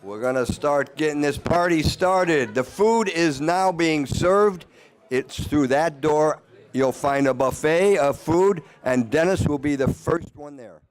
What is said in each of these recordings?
We're going to start getting this party started. The food is now being served. It's through that door. You'll find a buffet of food, and Dennis will be the first one there.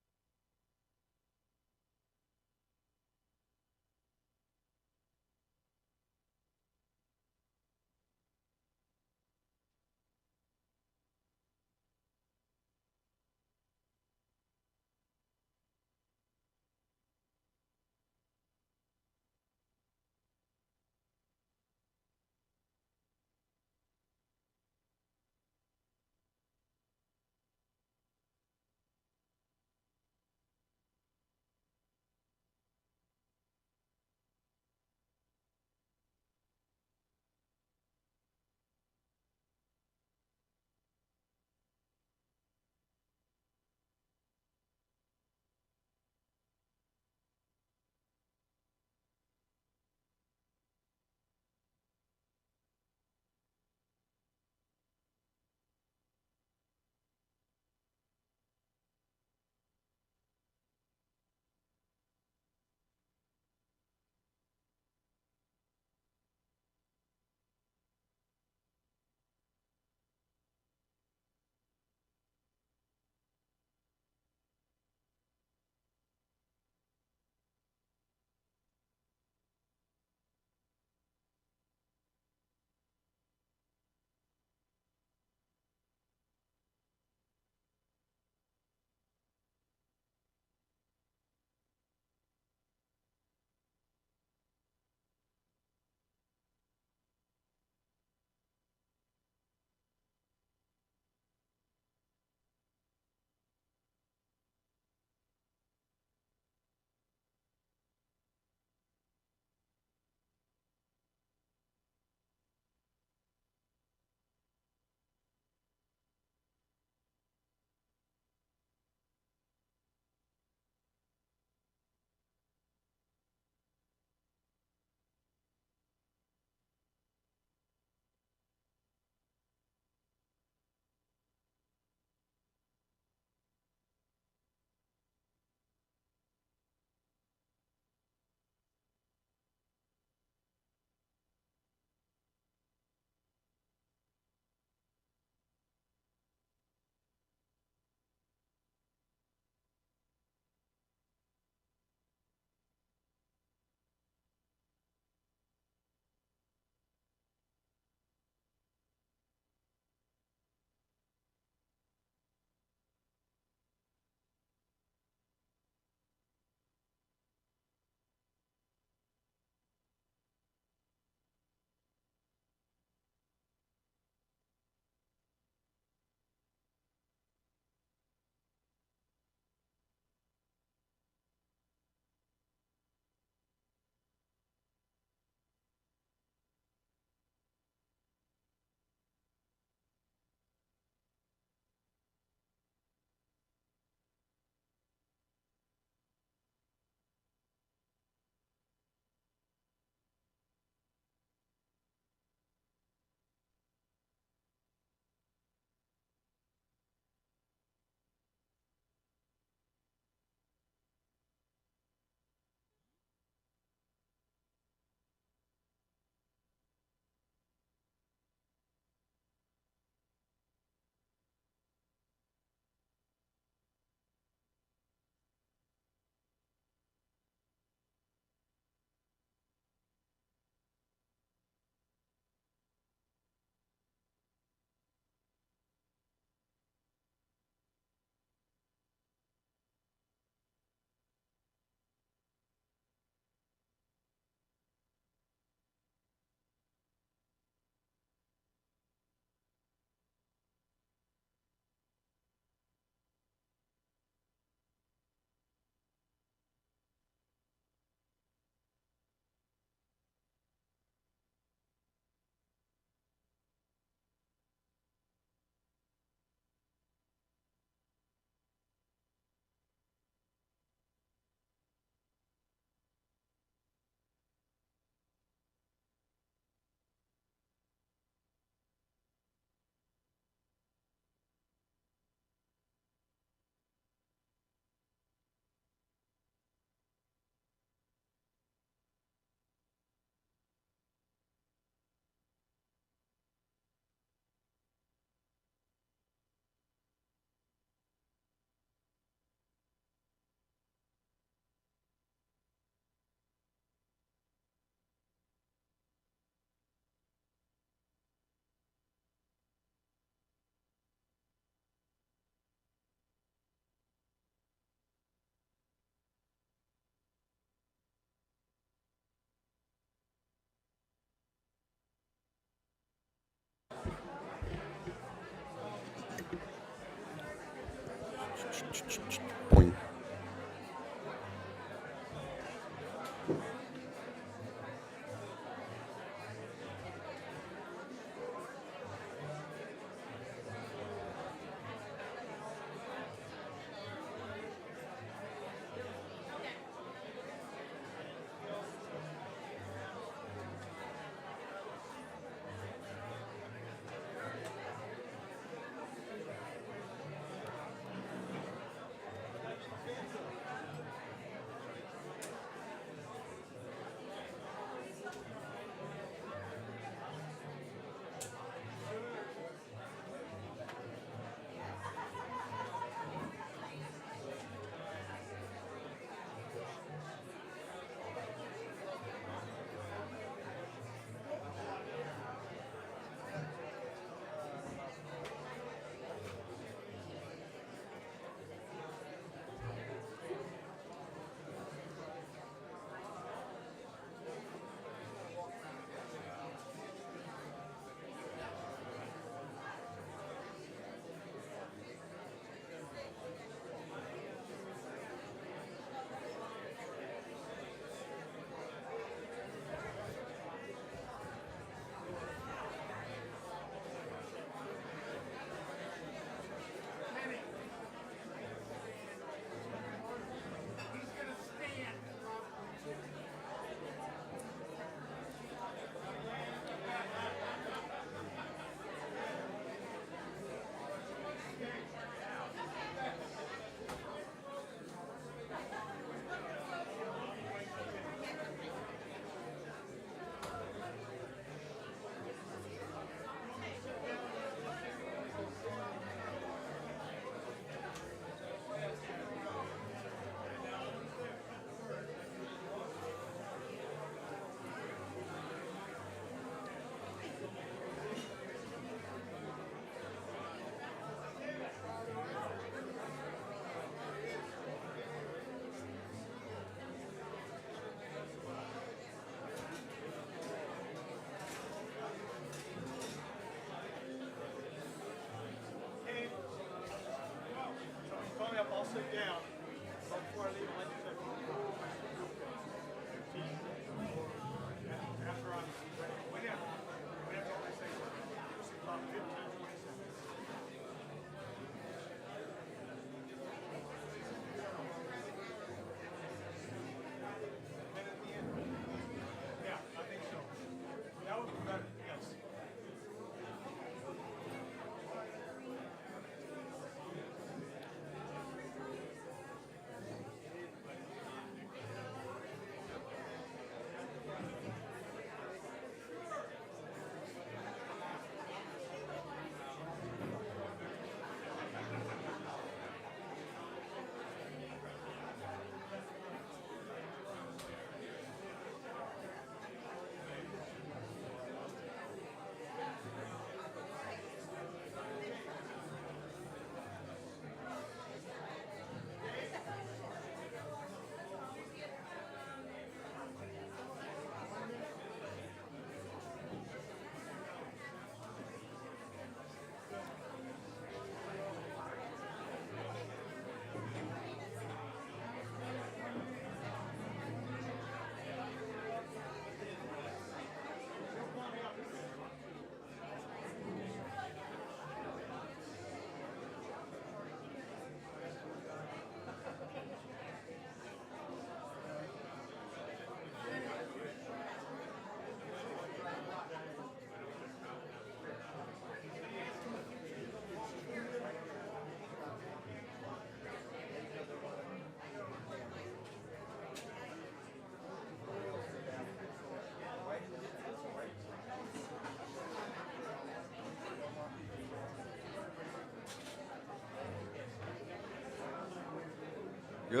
Good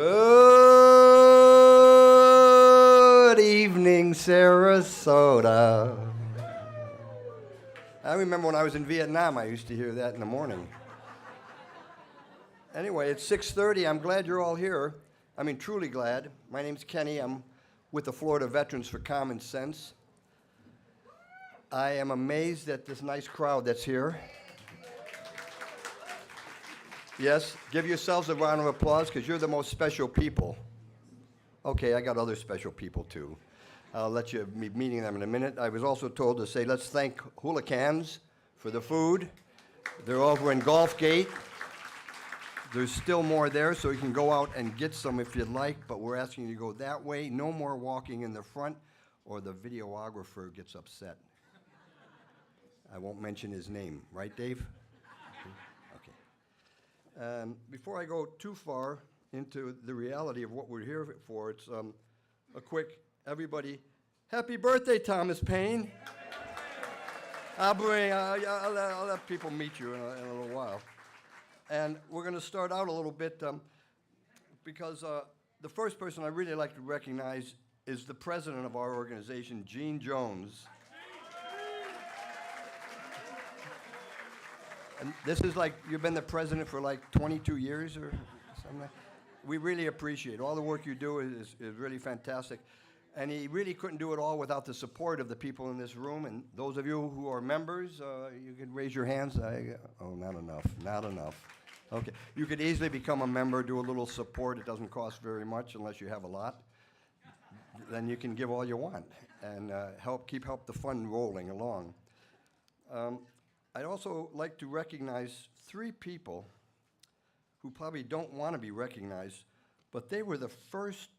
evening, Sarasota. I remember when I was in Vietnam, I used to hear that in the morning. Anyway, it's 6:30. I'm glad you're all here. I mean, truly glad. My name's Kenny. I'm with the Florida Veterans for Common Sense. I am amazed at this nice crowd that's here. Yes, give yourselves a round of applause because you're the most special people. Okay, I got other special people too. I'll let you be meeting them in a minute. I was also told to say let's thank Hooligans for the food. They're over in Golf Gate. There's still more there, so you can go out and get some if you'd like, but we're asking you to go that way. No more walking in the front or the videographer gets upset. I won't mention his name. Right, Dave? Okay. Before I go too far into the reality of what we're here for, it's a quick, everybody, happy birthday, Thomas Paine. I'll let people meet you in a little while. And we're going to start out a little bit because the first person I really like to recognize is the president of our organization, Gene Jones. And this is like, you've been the president for like 22 years or something. We really appreciate all the work you do is really fantastic. And he really couldn't do it all without the support of the people in this room. And those of you who are members, you can raise your hands. Oh, not enough. Okay, you could easily become a member, do a little support. It doesn't cost very much unless you have a lot. Then you can give all you want and help the fund rolling along. I'd also like to recognize three people who probably don't want to be recognized, but they were the first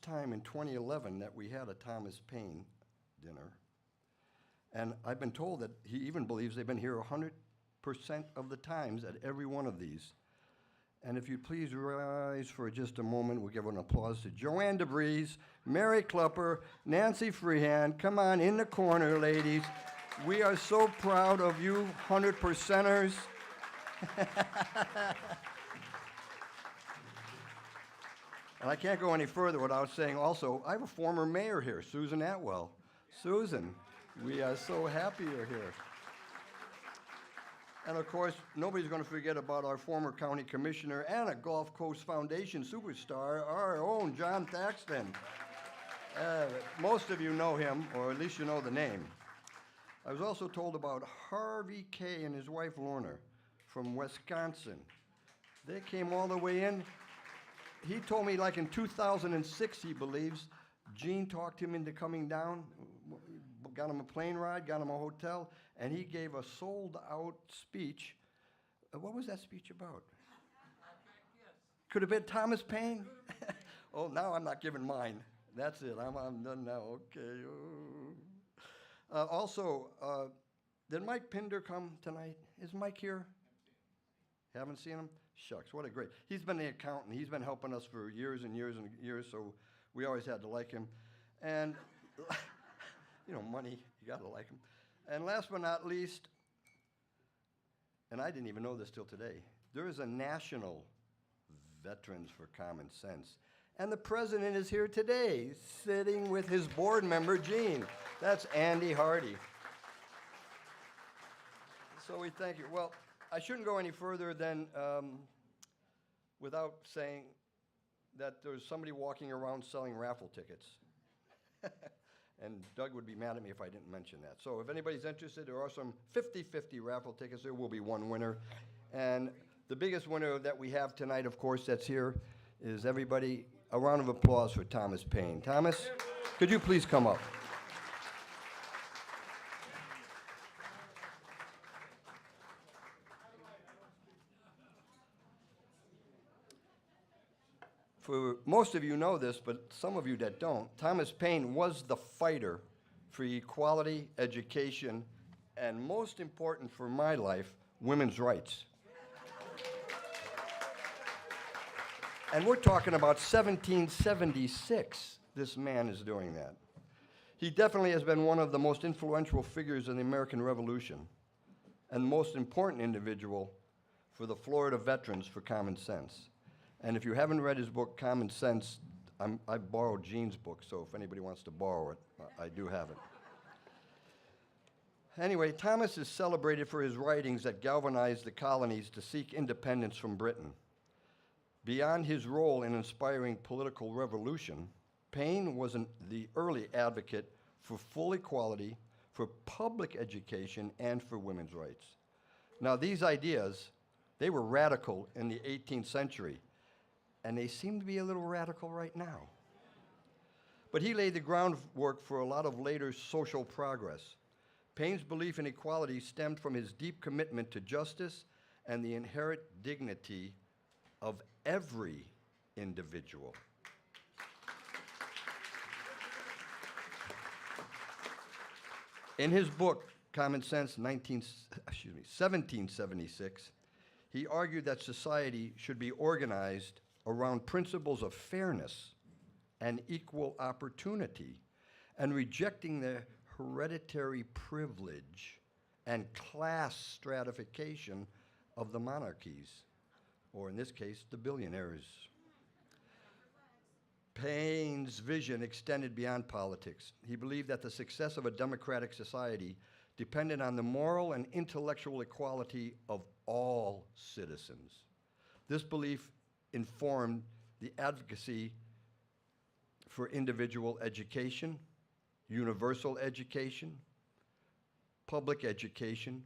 time in 2011 that we had a Thomas Paine dinner. And I've been told that he even believes they've been here 100% of the times at every one of these. And if you'd please rise for just a moment, we'll give an applause to Joanne DeVries, Mary Klepper, Nancy Freehand. Come on, in the corner, ladies. We are so proud of you 100%ers. And I can't go any further without saying also, I have a former mayor here, Susan Atwell. Susan, we are so happy you're here. And of course, nobody's going to forget about our former county commissioner and a Gulf Coast Foundation superstar, our own John Thaxton. Most of you know him, or at least you know the name. I was also told about Harvey Kay and his wife Lorna from Wisconsin. They came all the way in. He told me like in 2006, he believes, Gene talked him into coming down, got him a plane ride, got him a hotel, and he gave a sold-out speech. What was that speech about? Could have been Thomas Paine? Oh, now I'm not giving mine. That's it. I'm done now. Okay. Also, did Mike Pinder come tonight? Is Mike here? Haven't seen him? Shucks, what a great. He's been the accountant. He's been helping us for years and years and years, so we always had to like him. And, you know, money, you got to like him. And last but not least, and I didn't even know this till today, there is a national Veterans for Common Sense. And the president is here today, sitting with his board member, Gene. That's Andy Hardy. So we thank you. Well, I shouldn't go any further than without saying that there's somebody walking around selling raffle tickets. And Doug would be mad at me if I didn't mention that. So if anybody's interested, there are some 50-50 raffle tickets. There will be one winner. And the biggest winner that we have tonight, of course, that's here is everybody. A round of applause for Thomas Paine. Thomas, could you please come up? For most of you know this, but some of you that don't, Thomas Paine was the fighter for equality, education, and most important for my life, women's rights. And we're talking about 1776, this man is doing that. He definitely has been one of the most influential figures in the American Revolution and the most important individual for the Florida Veterans for Common Sense. And if you haven't read his book, Common Sense, I borrowed Gene's book, so if anybody wants to borrow it, I do have it. Anyway, Thomas is celebrated for his writings that galvanized the colonies to seek independence from Britain. Beyond his role in inspiring political revolution, Paine was the early advocate for full equality, for public education, and for women's rights. Now, these ideas, they were radical in the 18th century, and they seem to be a little radical right now. But he laid the groundwork for a lot of later social progress. Paine's belief in equality stemmed from his deep commitment to justice and the inherent dignity of every individual. In his book, Common Sense, 1776, he argued that society should be organized around principles of fairness and equal opportunity, and rejecting the hereditary privilege and class stratification of the monarchies, or in this case, the billionaires. Paine's vision extended beyond politics. He believed that the success of a democratic society depended on the moral and intellectual equality of all citizens. This belief informed the advocacy for individual education, universal education, public education,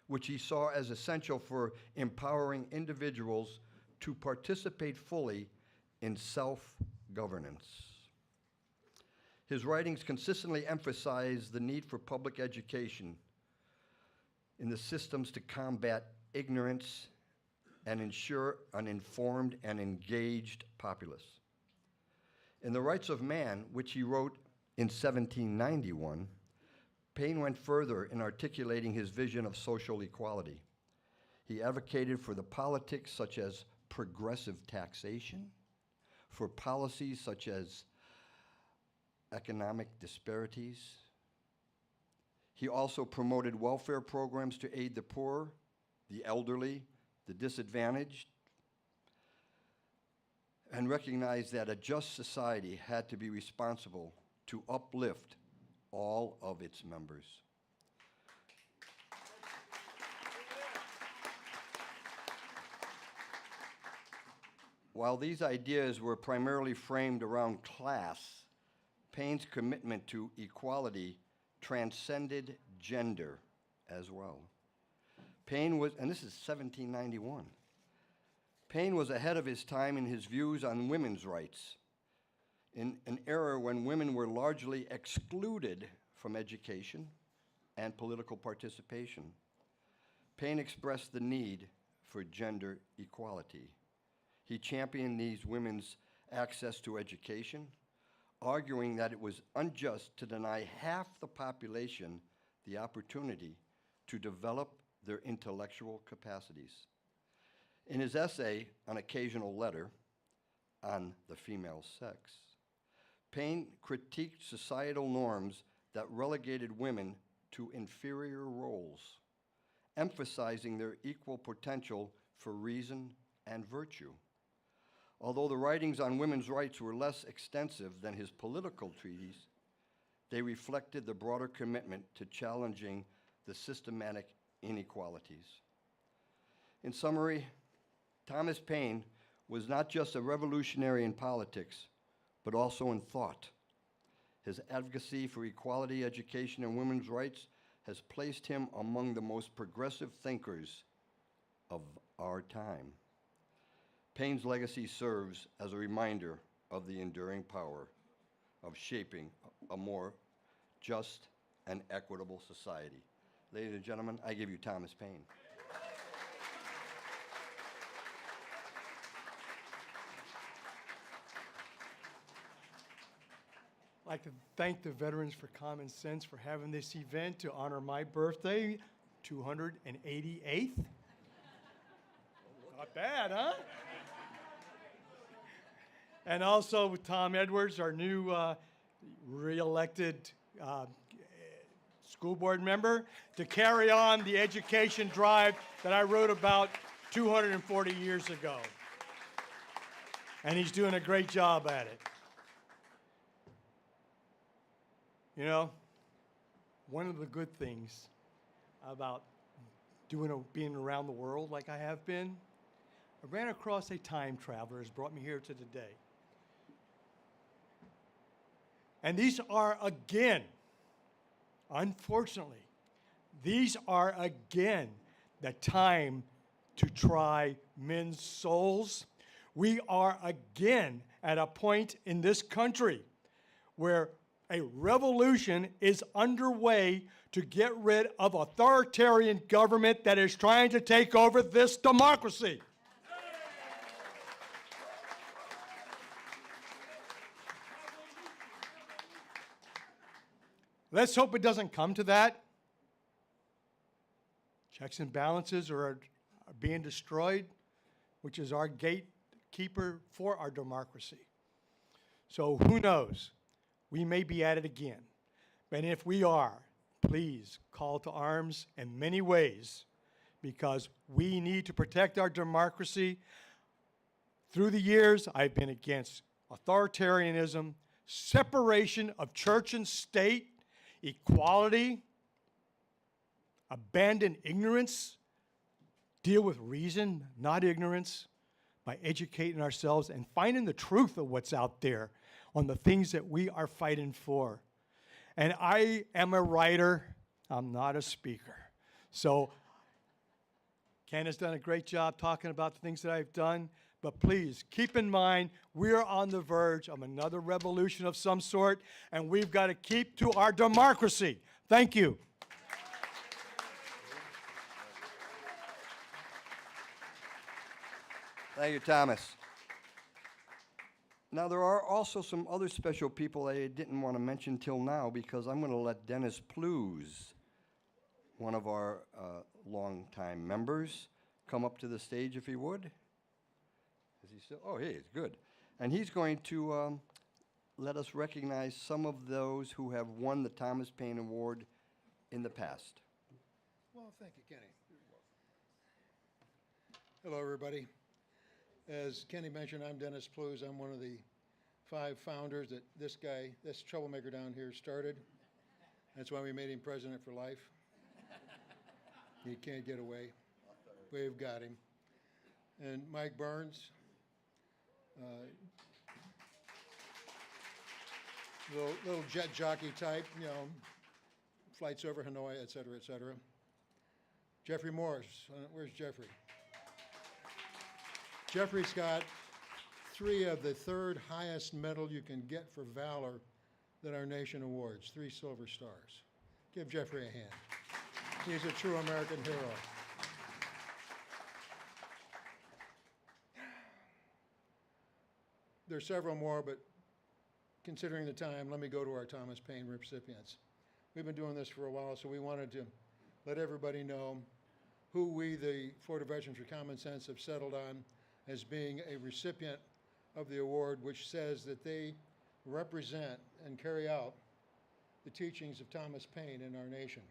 which he saw as essential for empowering individuals to participate fully in self-governance. His writings consistently emphasize the need for public education in the systems to combat ignorance and ensure an informed and engaged populace. In The Rights of Man, which he wrote in 1791, Paine went further in articulating his vision of social equality. He advocated for the politics such as progressive taxation, for policies such as economic disparities. He also promoted welfare programs to aid the poor, the elderly, the disadvantaged, and recognized that a just society had to be responsible to uplift all of its members. While these ideas were primarily framed around class, Paine's commitment to equality transcended gender as well. Paine was, and this is 1791, Paine was ahead of his time in his views on women's rights, in an era when women were largely excluded from education and political participation. Paine expressed the need for gender equality. He championed these women's access to education, arguing that it was unjust to deny half the population the opportunity to develop their intellectual capacities. In his essay, An Occasional Letter on the Female Sex, Paine critiqued societal norms that relegated women to inferior roles, emphasizing their equal potential for reason and virtue. Although the writings on women's rights were less extensive than his political treatise, they reflected the broader commitment to challenging the systematic inequalities. In summary, Thomas Paine was not just a revolutionary in politics, but also in thought. His advocacy for equality, education, and women's rights has placed him among the most progressive thinkers of our time. Paine's legacy serves as a reminder of the enduring power of shaping a more just and equitable society. Ladies and gentlemen, I give you Thomas Paine. I'd like to thank the Veterans for Common Sense for having this event to honor my birthday, 288th. Not bad, huh? And also with Tom Edwards, our new re-elected school board member, to carry on the education drive that I wrote about 240 years ago. and he's doing a great job at it. You know, one of the good things about being around the world like I have been, I ran across a time traveler who's brought me here to today. And these are again, unfortunately, these are again the time to try men's souls. We are again at a point in this country where a revolution is underway to get rid of authoritarian government that is trying to take over this democracy. Let's hope it doesn't come to that. Checks and balances are being destroyed, which is our gatekeeper for our democracy. So who knows? We may be at it again. And if we are, please call to arms in many ways, because we need to protect our democracy. Through the years, I've been against authoritarianism, separation of church and state, equality, abandon ignorance, deal with reason, not ignorance, by educating ourselves and finding the truth of what's out there on the things that we are fighting for. And I am a writer, I'm not a speaker. So Ken has done a great job talking about the things that I've done, but please keep in mind, we're on the verge of another revolution of some sort, and we've got to keep to our democracy. Thank you. Thank you, Thomas. Now, there are also some other special people I didn't want to mention till now, because I'm going to let Dennis Plews, one of our longtime members, come up to the stage if he would. Is he still? Oh, he is. Good. And he's going to let us recognize some of those who have won the Thomas Paine Award in the past. Well, thank you, Kenny. Hello, everybody. As Kenny mentioned, I'm Dennis Plews. I'm one of the 5 founders that this troublemaker down here started. That's why we made him president for life. He can't get away. We've got him. And Mike Burns, little jet jockey type, you know, flights over Hanoi, et cetera, et cetera. Jeffrey Morris, where's Jeffrey? Jeffrey's got 3 of the 3rd highest medal you can get for valor that our nation awards, 3 silver stars. Give Jeffrey a hand. He's a true American hero. There's several more, but considering the time, let me go to our Thomas Paine recipients. We've been doing this for a while, so we wanted to let everybody know who we, the Florida Veterans for Common Sense, have settled on as being a recipient of the award, which says that they represent and carry out the teachings of Thomas Paine in our nation.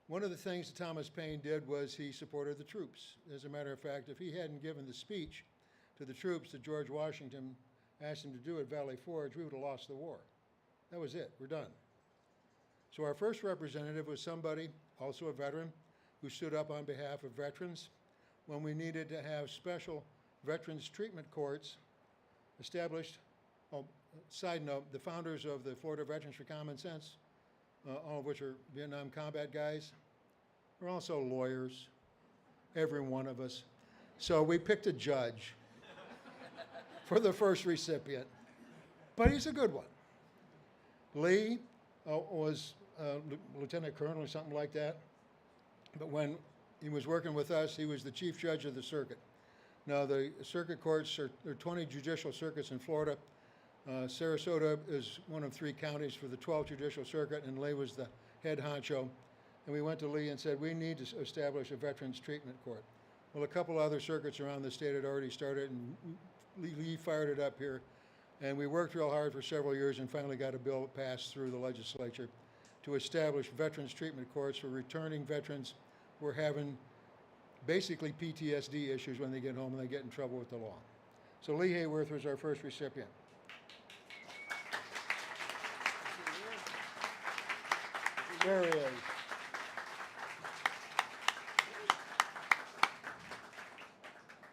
One of the things that Thomas Paine did was he supported the troops. As a matter of fact, if he hadn't given the speech to the troops that George Washington asked him to do at Valley Forge, we would have lost the war. That was it. We're done. So our first representative was somebody, also a veteran, who stood up on behalf of veterans when we needed to have special veterans treatment courts established. Oh, side note, the founders of the Florida Veterans for Common Sense, all of which are Vietnam combat guys, are also lawyers, every one of us. So we picked a judge for the first recipient, but he's a good one. Lee was lieutenant colonel or something like that, but when he was working with us, he was the chief judge of the circuit. Now, the circuit courts, there are 20 judicial circuits in Florida. Sarasota is one of 3 counties for the 12th Judicial Circuit, and Lee was the head honcho. And we went to Lee and said, we need to establish a veterans treatment court. Well, a couple other circuits around the state had already started, and Lee fired it up here. And we worked real hard for several years and finally got a bill passed through the legislature to establish veterans treatment courts for returning veterans who are having basically PTSD issues when they get home and they get in trouble with the law. So Lee Hayworth was our first recipient. There he is.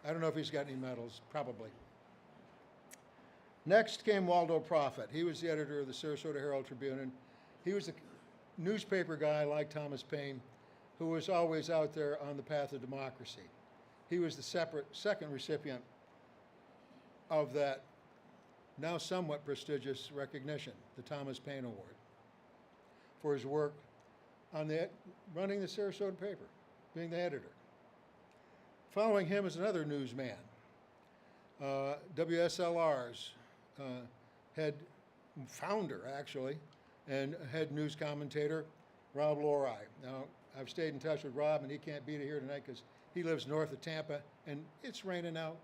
I don't know if he's got any medals, probably. Next came Waldo Prophet. He was the editor of the Sarasota Herald-Tribune, and he was a newspaper guy like Thomas Paine, who was always out there on the path of democracy. He was the second recipient of that now somewhat prestigious recognition, the Thomas Paine Award, for his work on running the Sarasota paper, being the editor. Following him is another newsman, WSLR's head founder, actually, and head news commentator, Rob Lori. Now, I've stayed in touch with Rob, and he can't be here tonight because he lives north of Tampa, and it's raining out,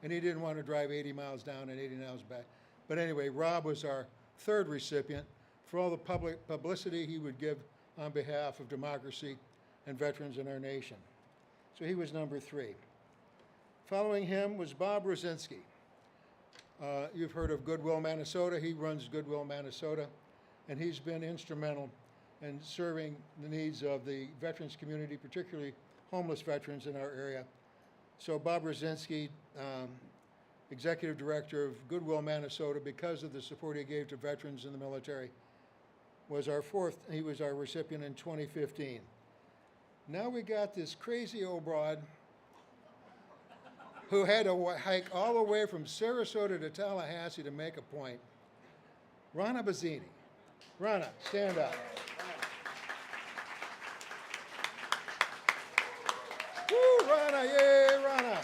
and he didn't want to drive 80 miles down and 80 miles back. But anyway, Rob was our third recipient for all the publicity he would give on behalf of democracy and veterans in our nation. So he was number 3. Following him was Bob Rosinski. You've heard of Goodwill Manitoba. He runs Goodwill Manitoba, and he's been instrumental in serving the needs of the veterans community, particularly homeless veterans in our area. So Bob Rosinski, Executive Director of Goodwill Manitoba, because of the support he gave to veterans in the military, was our fourth. He was our recipient in 2015. Now we got this crazy old broad who had to hike all the way from Sarasota to Tallahassee to make a point. Rana Bazzini. Rana, stand up. Woo, Rana, yay, Rana.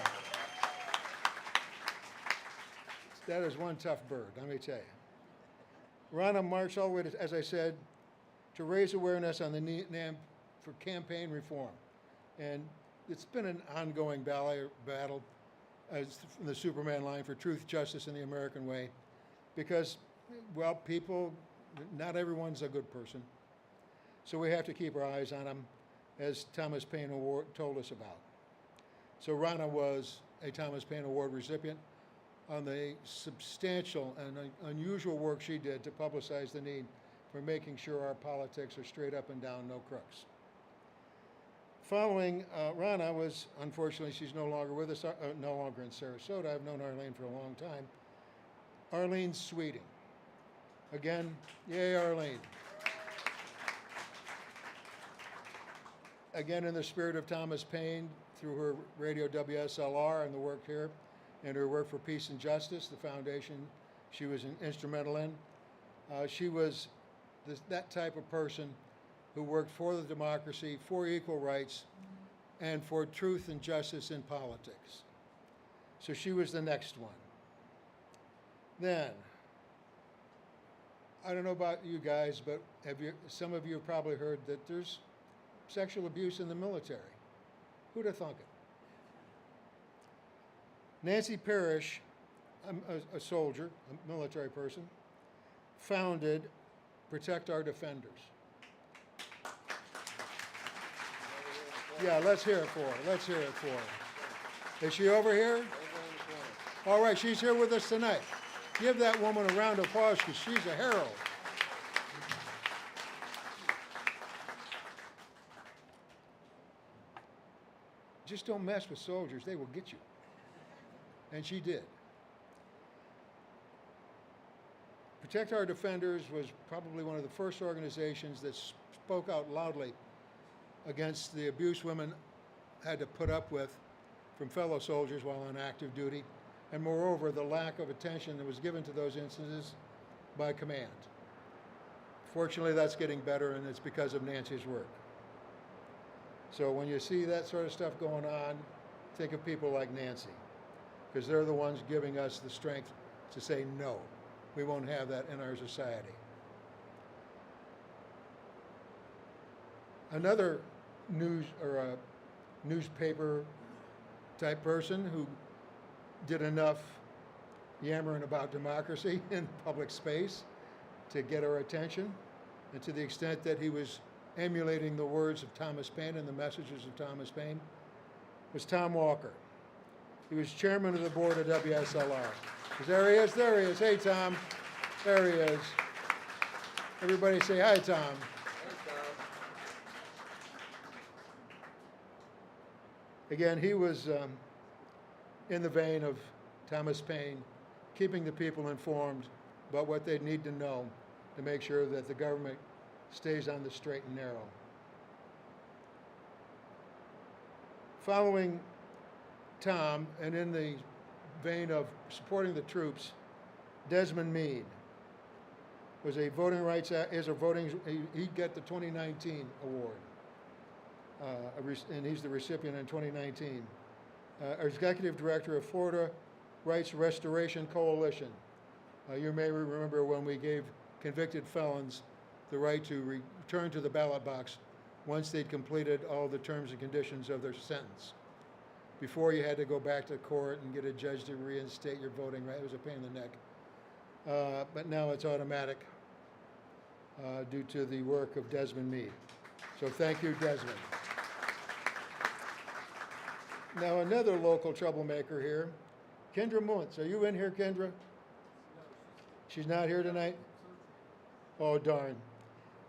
That is one tough bird, let me tell you. Rana marched all the way, to, as I said, to raise awareness on the need for campaign reform. And it's been an ongoing battle as from the Superman line for truth, justice, and the American way. Because, well, people, not everyone's a good person. So we have to keep our eyes on them, as Thomas Paine Award told us about. So Rana was a Thomas Paine Award recipient on the substantial and unusual work she did to publicize the need for making sure our politics are straight up and down, no crooks. Following Rana was, unfortunately, she's no longer with us, no longer in Sarasota. I've known Arlene for a long time. Arlene Sweeting. Again, yay, Arlene. Again, in the spirit of Thomas Paine, through her radio WSLR and the work here, and her work for Peace and Justice, the foundation she was instrumental in. She was that type of person who worked for the democracy, for equal rights, and for truth and justice in politics. So she was the next one. Then, I don't know about you guys, but some of you have probably heard that there's sexual abuse in the military. Who'd have thunk it? Nancy Parrish, a soldier, a military person, founded Protect Our Defenders. Yeah, let's hear it for her. Let's hear it for her. Is she over here? All right, she's here with us tonight. Give that woman a round of applause because she's a herald. Just don't mess with soldiers, they will get you. And she did. Protect Our Defenders was probably one of the first organizations that spoke out loudly against the abuse women had to put up with from fellow soldiers while on active duty, and moreover, the lack of attention that was given to those instances by command. Fortunately, that's getting better, and it's because of Nancy's work. So when you see that sort of stuff going on, think of people like Nancy, because they're the ones giving us the strength to say no. We won't have that in our society. Another newspaper type person who did enough yammering about democracy in public space to get our attention, and to the extent that he was emulating the words of Thomas Paine and the messages of Thomas Paine, was Tom Walker. He was chairman of the board of WSLR. There he is, there he is. Hey, Tom. There he is. Everybody say hi, Tom. Again, he was in the vein of Thomas Paine, keeping the people informed about what they need to know to make sure that the government stays on the straight and narrow. Following Tom, and in the vein of supporting the troops, Desmond Meade was a voting rights, he got the 2019 award, and he's the recipient in 2019. Executive Director of Florida Rights Restoration Coalition. You may remember when we gave convicted felons the right to return to the ballot box once they'd completed all the terms and conditions of their sentence. Before, you had to go back to court and get a judge to reinstate your voting right. It was a pain in the neck. But now it's automatic due to the work of Desmond Meade. So thank you, Desmond. Now another local troublemaker here, Kendra Muntz. Are you in here, Kendra? She's not here tonight? Oh, darn.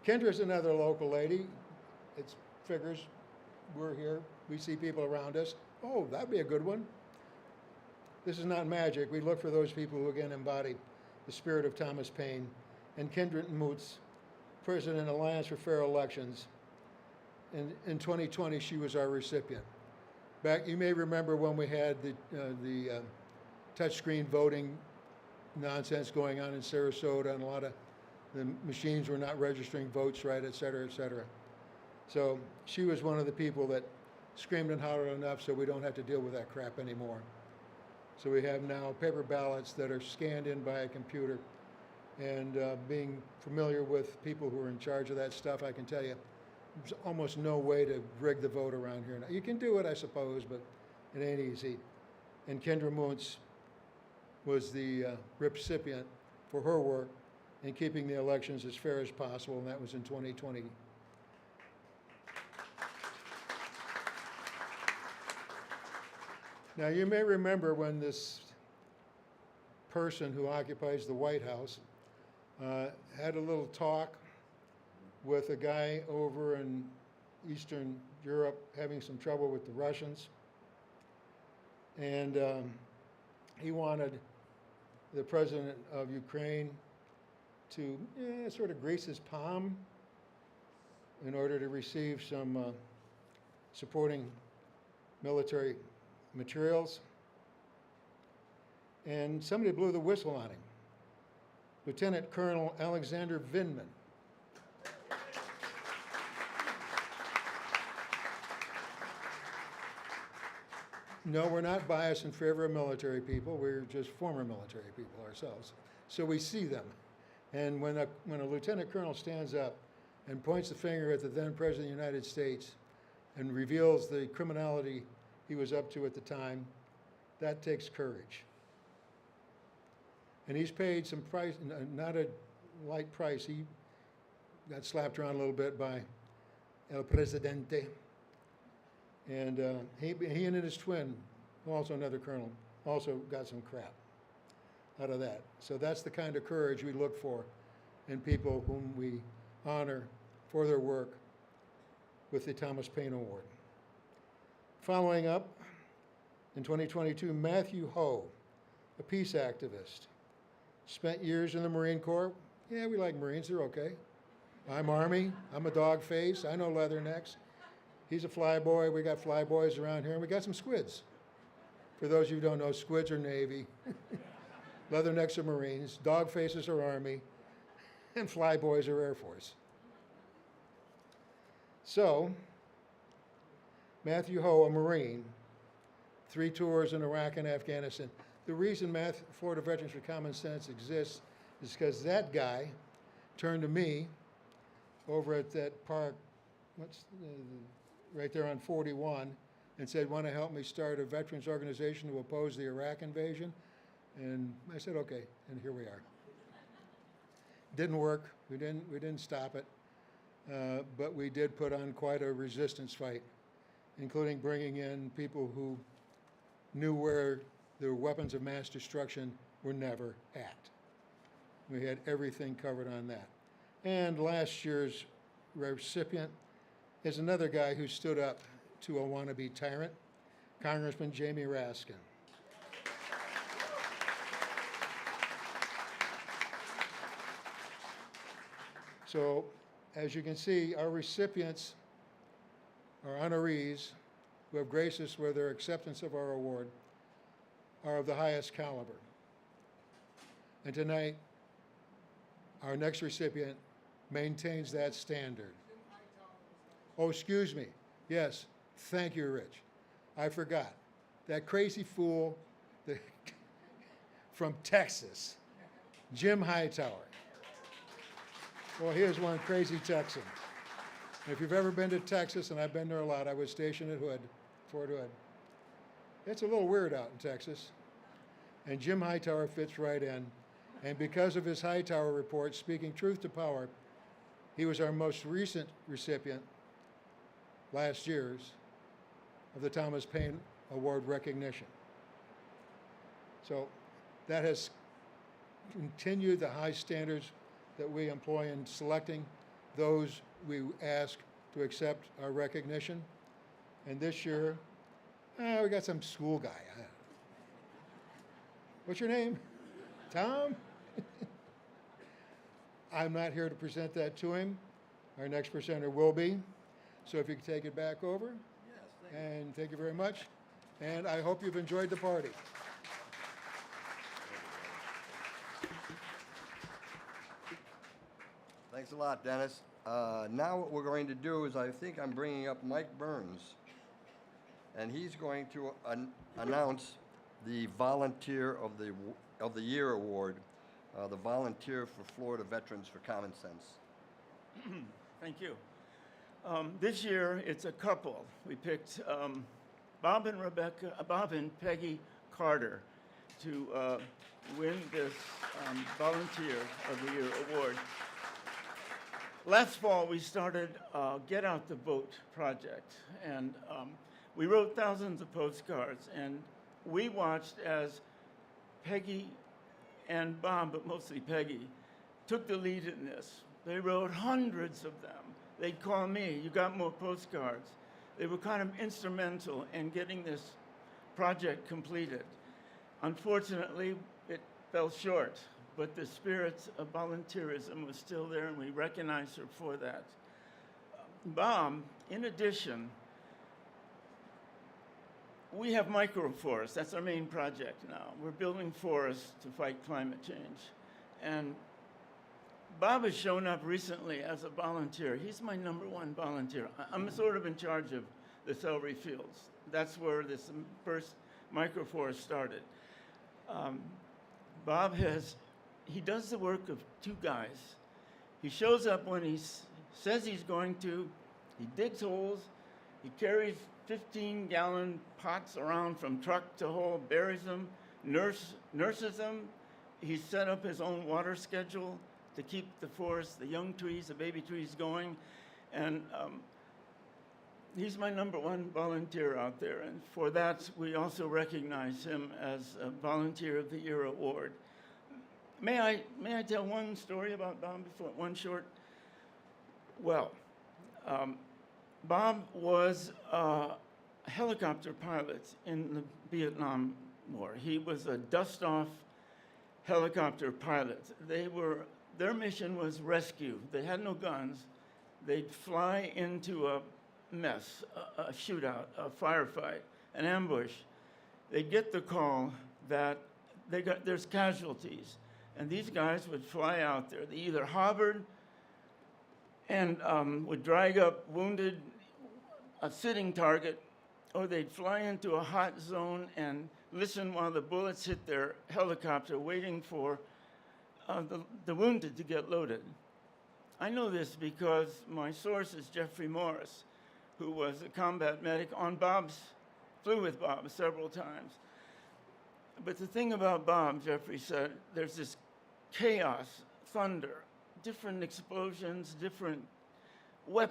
Kendra's another local lady. It figures we're here. We see people around us. Oh, that'd be a good one. This is not magic. We look for those people who, again, embody the spirit of Thomas Paine. And Kendra Muntz, President Alliance for Fair Elections. In 2020, she was our recipient. Back, you may remember when we had the touchscreen voting nonsense going on in Sarasota, and a lot of the machines were not registering votes right, et cetera, et cetera. So she was one of the people that screamed and hollered enough so we don't have to deal with that crap anymore. So we have now paper ballots that are scanned in by a computer, and being familiar with people who are in charge of that stuff, I can tell you there's almost no way to rig the vote around here. Now, you can do it, I suppose, but it ain't easy. And Kendra Muntz was the recipient for her work in keeping the elections as fair as possible, and that was in 2020. Now, you may remember when this person who occupies the White House had a little talk with a guy over in Eastern Europe having some trouble with the Russians. And he wanted the president of Ukraine to sort of grease his palm in order to receive some supporting military materials. And somebody blew the whistle on him. Lieutenant Colonel Alexander Vindman. No, we're not biased in favor of military people. We're just former military people ourselves. So we see them. And when a lieutenant colonel stands up and points the finger at the then President of the United States and reveals the criminality he was up to at the time, that takes courage. And he's paid some price, not a light price. He got slapped around a little bit by El Presidente. And he and his twin, also another colonel, also got some crap out of that. So that's the kind of courage we look for in people whom we honor for their work with the Thomas Paine Award. Following up, in 2022, Matthew Ho, a peace activist, spent years in the Marine Corps. Yeah, we like Marines, they're okay. I'm Army, I'm a dog face, I know leathernecks. He's a flyboy. We got flyboys around here, and we got some squids. For those of you who don't know, squids are Navy, leathernecks are Marines, dog faces are Army, and flyboys are Air Force. So, Matthew Ho, a Marine, 3 tours in Iraq and Afghanistan. The reason Florida Veterans for Common Sense exists is because that guy turned to me over at that park, right there on 41, and said, want to help me start a veterans organization to oppose the Iraq invasion? And I said, okay, and here we are. Didn't work, we didn't stop it, but we did put on quite a resistance fight, including bringing in people who knew where their weapons of mass destruction were never at. We had everything covered on that. And last year's recipient is another guy who stood up to a wannabe tyrant, Congressman Jamie Raskin. So, as you can see, our recipients, our honorees, who have graced us with their acceptance of our award, are of the highest caliber. And tonight, our next recipient maintains that standard. Oh, excuse me. Yes, thank you, Rich. I forgot. That crazy fool from Texas, Jim Hightower. Well, here's one crazy Texan. If you've ever been to Texas, and I've been there a lot, I was stationed at Fort Hood. It's a little weird out in Texas. And Jim Hightower fits right in. And because of his Hightower report, Speaking Truth to Power, he was our most recent recipient, last year's, of the Thomas Paine Award recognition. So that has continued the high standards that we employ in selecting those we ask to accept our recognition. And this year, we got some school guy. What's your name? Tom? I'm not here to present that to him. Our next presenter will be. So if you could take it back over. Yes, And thank you very much. And I hope you've enjoyed the party. Thanks a lot, Dennis. Now what we're going to do is I think I'm bringing up Mike Burns, and he's going to announce the Volunteer of the Year Award, the Volunteer for Florida Veterans for Common Sense. Thank you. This year, it's a couple. We picked Bob and Peggy Carter to win this Volunteer of the Year award. Last fall, we started Get Out the Vote project, and we wrote thousands of postcards, and we watched as Peggy and Bob, but mostly Peggy, took the lead in this. They wrote hundreds of them. They'd call me, you got more postcards. They were kind of instrumental in getting this project completed. Unfortunately, it fell short, but the spirit of volunteerism was still there, and we recognized her for that. Bob, in addition, we have microforests. That's our main project now. We're building forests to fight climate change. And Bob has shown up recently as a volunteer. He's my #1 volunteer. I'm sort of in charge of the celery fields. That's where this first microforest started. Bob he does the work of 2 guys. He shows up when he says he's going to. He digs holes. He carries 15-gallon pots around from truck to hole, buries them, nurses them. He's set up his own water schedule to keep the forest, the young trees, the baby trees going. And he's my #1 volunteer out there. And for that, we also recognize him as a Volunteer of the Year award. May I tell one story about Bob before, one short? Well, Bob was a helicopter pilot in the Vietnam War. He was a dust-off helicopter pilot. Their mission was rescue. They had no guns. They'd fly into a mess, a shootout, a firefight, an ambush. They'd get the call that there's casualties. And these guys would fly out there. They either hovered and would drag up wounded, a sitting target, or they'd fly into a hot zone and listen while the bullets hit their helicopter, waiting for the wounded to get loaded. I know this because my source is Jeffrey Morris, who was a combat medic flew with Bob several times. But the thing about Bob, Jeffrey said, there's this chaos, thunder, different explosions, different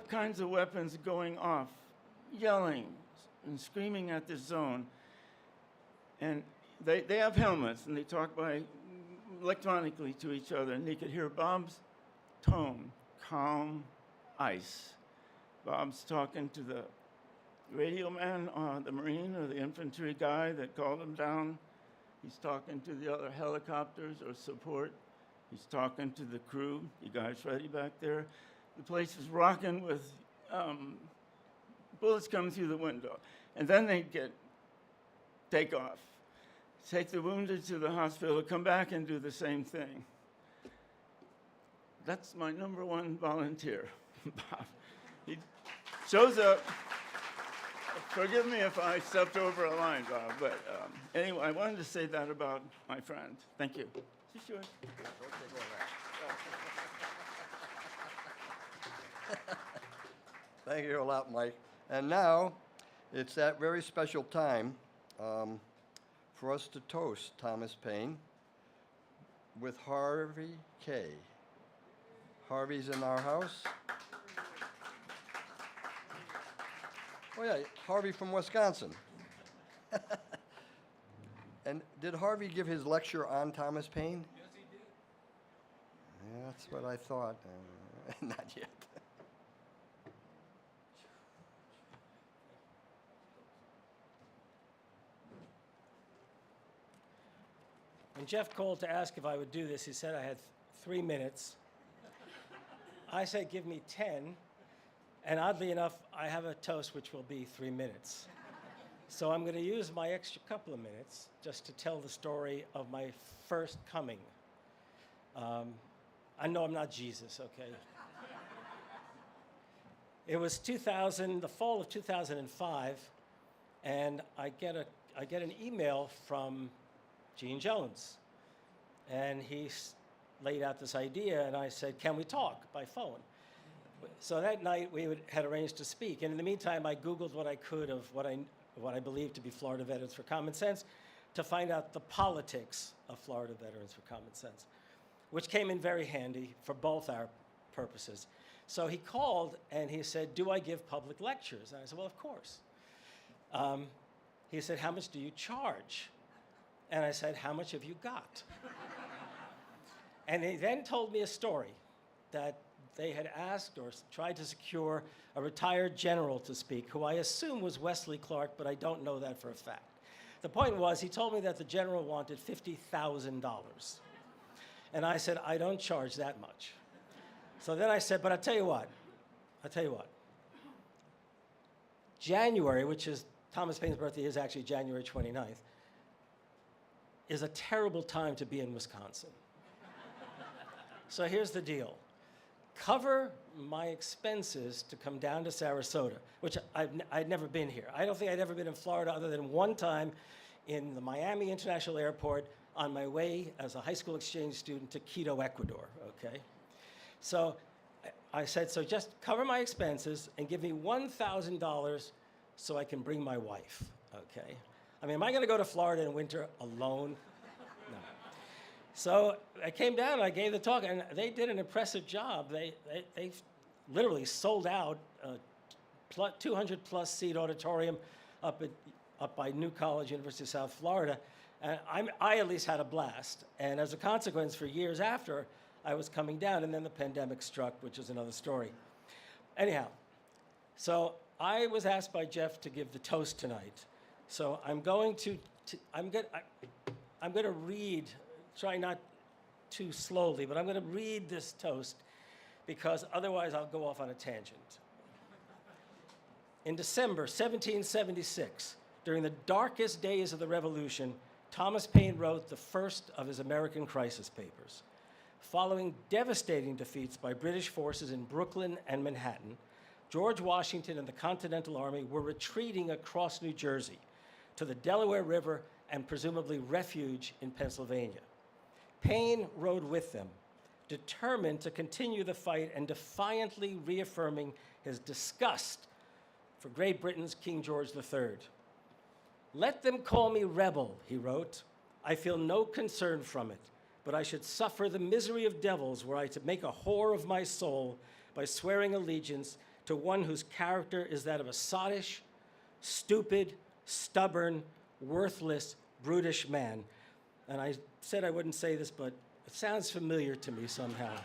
kinds of weapons going off, yelling and screaming at the zone. And they have helmets, and they talk by electronically to each other, and they could hear Bob's tone, calm, ice. Bob's talking to the radio man, the Marine or the infantry guy that called him down. He's talking to the other helicopters or support. He's talking to the crew. You guys ready back there? The place is rocking with bullets coming through the window. And then they take off, take the wounded to the hospital, come back and do the same thing. That's my number one volunteer, Bob. He shows up. Forgive me if I stepped over a line, Bob, but anyway, I wanted to say that about my friend. Thank you. Is this yours? Thank you a lot, Mike. And now, it's that very special time for us to toast Thomas Paine with Harvey K. Harvey's in our house. Oh yeah, Harvey from Wisconsin. And did Harvey give his lecture on Thomas Paine? Yes, he did. Yeah, that's what I thought. Not yet. When Jeff called to ask if I would do this, he said I had 3 minutes. I said, give me 10. And oddly enough, I have a toast which will be 3 minutes. So I'm going to use my extra couple of minutes just to tell the story of my first coming. I know I'm not Jesus, okay? It was the fall of 2005, and I get an email from Gene Jones. And he laid out this idea, and I said, can we talk by phone? So that night, we had arranged to speak. And in the meantime, I Googled what I could of what I believed to be Florida Veterans for Common Sense to find out the politics of Florida Veterans for Common Sense, which came in very handy for both our purposes. So he called, and he said, do I give public lectures? And I said, well, of course. He said, how much do you charge? And I said, how much have you got? And he then told me a story that they had asked or tried to secure a retired general to speak, who I assume was Wesley Clark, but I don't know that for a fact. The point was, he told me that the general wanted $50,000. And I said, I don't charge that much. So then I said, but I'll tell you what. January, which is Thomas Paine's birthday, is actually January 29th, is a terrible time to be in Wisconsin. So here's the deal. Cover my expenses to come down to Sarasota, which I'd never been here. I don't think I'd ever been in Florida other than one time in the Miami International Airport on my way as a high school exchange student to Quito, Ecuador, okay? So I said, so just cover my expenses and give me $1,000 so I can bring my wife, okay? I mean, am I gonna go to Florida in winter alone? No. So I came down and I gave the talk, and they did an impressive job. They literally sold out a 200-plus seat auditorium up by New College, University of South Florida. And I at least had a blast. And as a consequence, for years after, I was coming down, and then the pandemic struck, which is another story. Anyhow, so I was asked by Jeff to give the toast tonight. So I'm going to read. Try not too slowly, but I'm going to read this toast because otherwise I'll go off on a tangent. In December 1776, during the darkest days of the Revolution, Thomas Paine wrote the first of his American crisis papers. Following devastating defeats by British forces in Brooklyn and Manhattan, George Washington and the Continental Army were retreating across New Jersey to the Delaware River and presumably refuge in Pennsylvania. Paine rode with them, determined to continue the fight and defiantly reaffirming his disgust for Great Britain's King George III. Let them call me rebel, he wrote. I feel no concern from it, but I should suffer the misery of devils were I to make a whore of my soul by swearing allegiance to one whose character is that of a sottish, stupid, stubborn, worthless, brutish man. And I said I wouldn't say this, but it sounds familiar to me somehow.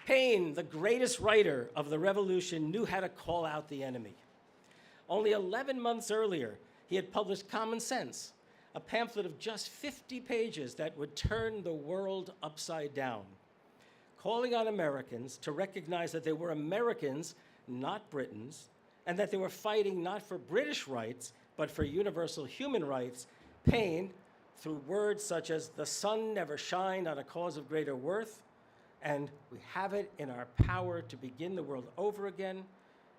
Paine, the greatest writer of the Revolution, knew how to call out the enemy. Only 11 months earlier, he had published Common Sense, a pamphlet of just 50 pages that would turn the world upside down, calling on Americans to recognize that they were Americans, not Britons, and that they were fighting not for British rights, but for universal human rights. Paine, through words such as "the sun never shined on a cause of greater worth," and "we have it in our power to begin the world over again,"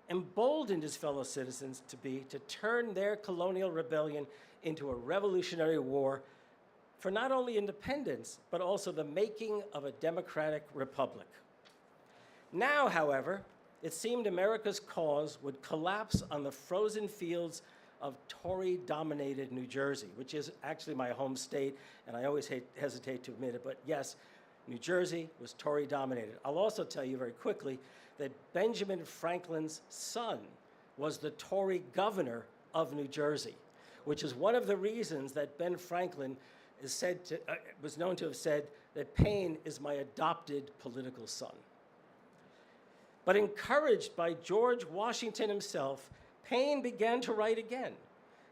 emboldened his fellow citizens to turn their colonial rebellion into a revolutionary war for not only independence, but also the making of a democratic republic. Now, however, it seemed America's cause would collapse on the frozen fields of Tory-dominated New Jersey, which is actually my home state, and I always hesitate to admit it, but yes, New Jersey was Tory-dominated. I'll also tell you very quickly that Benjamin Franklin's son was the Tory governor of New Jersey, which is one of the reasons that Ben Franklin was known to have said that Paine is my adopted political son. But encouraged by George Washington himself, Paine began to write again,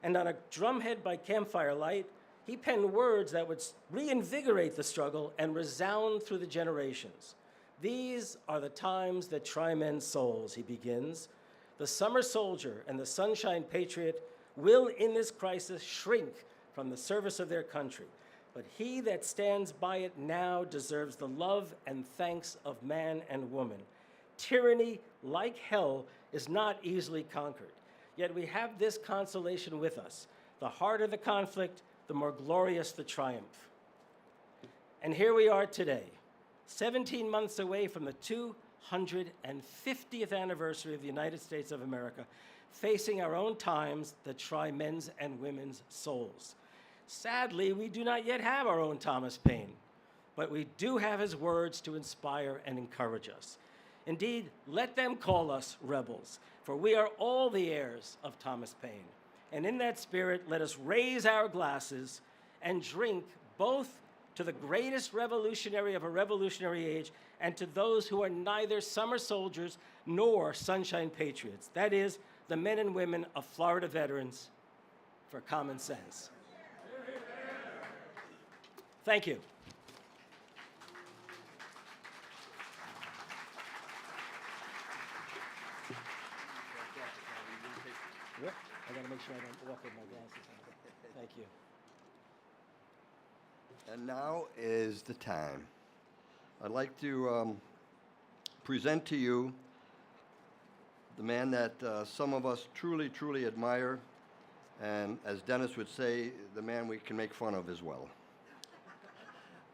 and on a drumhead by campfire light, he penned words that would reinvigorate the struggle and resound through the generations. "These are the times that try men's souls," he begins. "The summer soldier and the sunshine patriot will in this crisis shrink from the service of their country, but he that stands by it now deserves the love and thanks of man and woman. Tyranny, like hell, is not easily conquered. Yet we have this consolation with us: the harder the conflict, the more glorious the triumph." And here we are today, 17 months away from the 250th anniversary of the United States of America, facing our own times that try men's and women's souls. Sadly, we do not yet have our own Thomas Paine, but we do have his words to inspire and encourage us. Indeed, let them call us rebels, for we are all the heirs of Thomas Paine. And in that spirit, let us raise our glasses and drink both to the greatest revolutionary of a revolutionary age and to those who are neither summer soldiers nor sunshine patriots. That is, the men and women of Florida veterans for Common Sense. Thank you. Yep. I gotta make sure I don't walk with my glasses on. Thank you. And now is the time. I'd like to present to you the man that some of us truly, truly admire, and as Dennis would say, the man we can make fun of as well.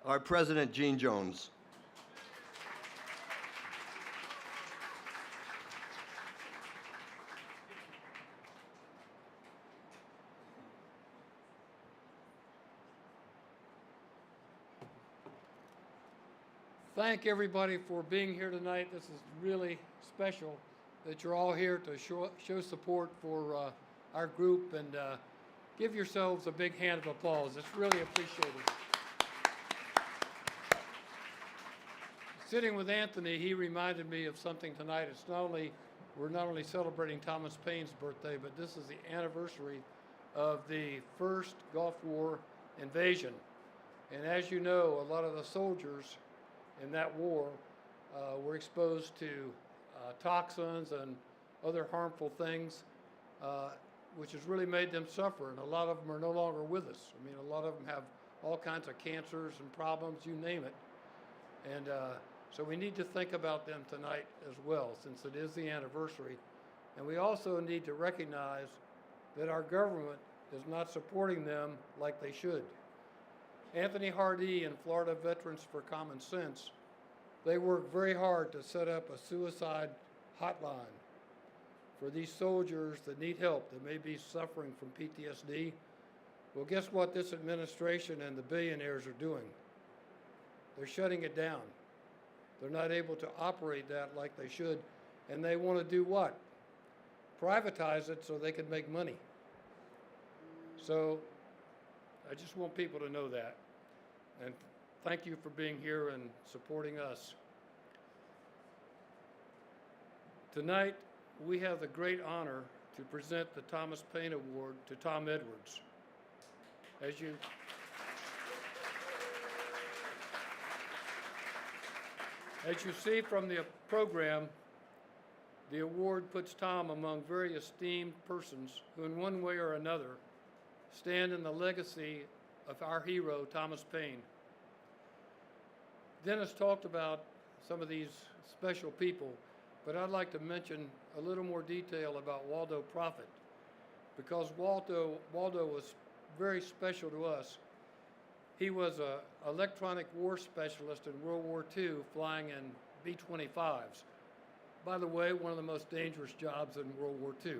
Our President, Gene Jones. Thank everybody for being here tonight. This is really special that you're all here to show support for our group, and give yourselves a big hand of applause. It's really appreciated. Sitting with Anthony, he reminded me of something tonight. We're not only celebrating Thomas Paine's birthday, but this is the anniversary of the first Gulf War invasion. And as you know, a lot of the soldiers in that war were exposed to toxins and other harmful things, which has really made them suffer. And a lot of them are no longer with us. I mean, a lot of them have all kinds of cancers and problems, you name it. And so we need to think about them tonight as well, since it is the anniversary. And we also need to recognize that our government is not supporting them like they should. Anthony Hardy and Florida Veterans for Common Sense, they work very hard to set up a suicide hotline for these soldiers that need help, that may be suffering from PTSD. Well, guess what this administration and the billionaires are doing? They're shutting it down. They're not able to operate that like they should, and they want to do what? privatize it so they could make money. So I just want people to know that. And thank you for being here and supporting us. Tonight, we have the great honor to present the Thomas Paine Award to Tom Edwards. As you see from the program, the award puts Tom among very esteemed persons who in one way or another stand in the legacy of our hero, Thomas Paine. Dennis talked about some of these special people, but I'd like to mention a little more detail about Waldo Prophet, because Waldo was very special to us. He was an electronic war specialist in World War II, flying in B-25s. By the way, one of the most dangerous jobs in World War II.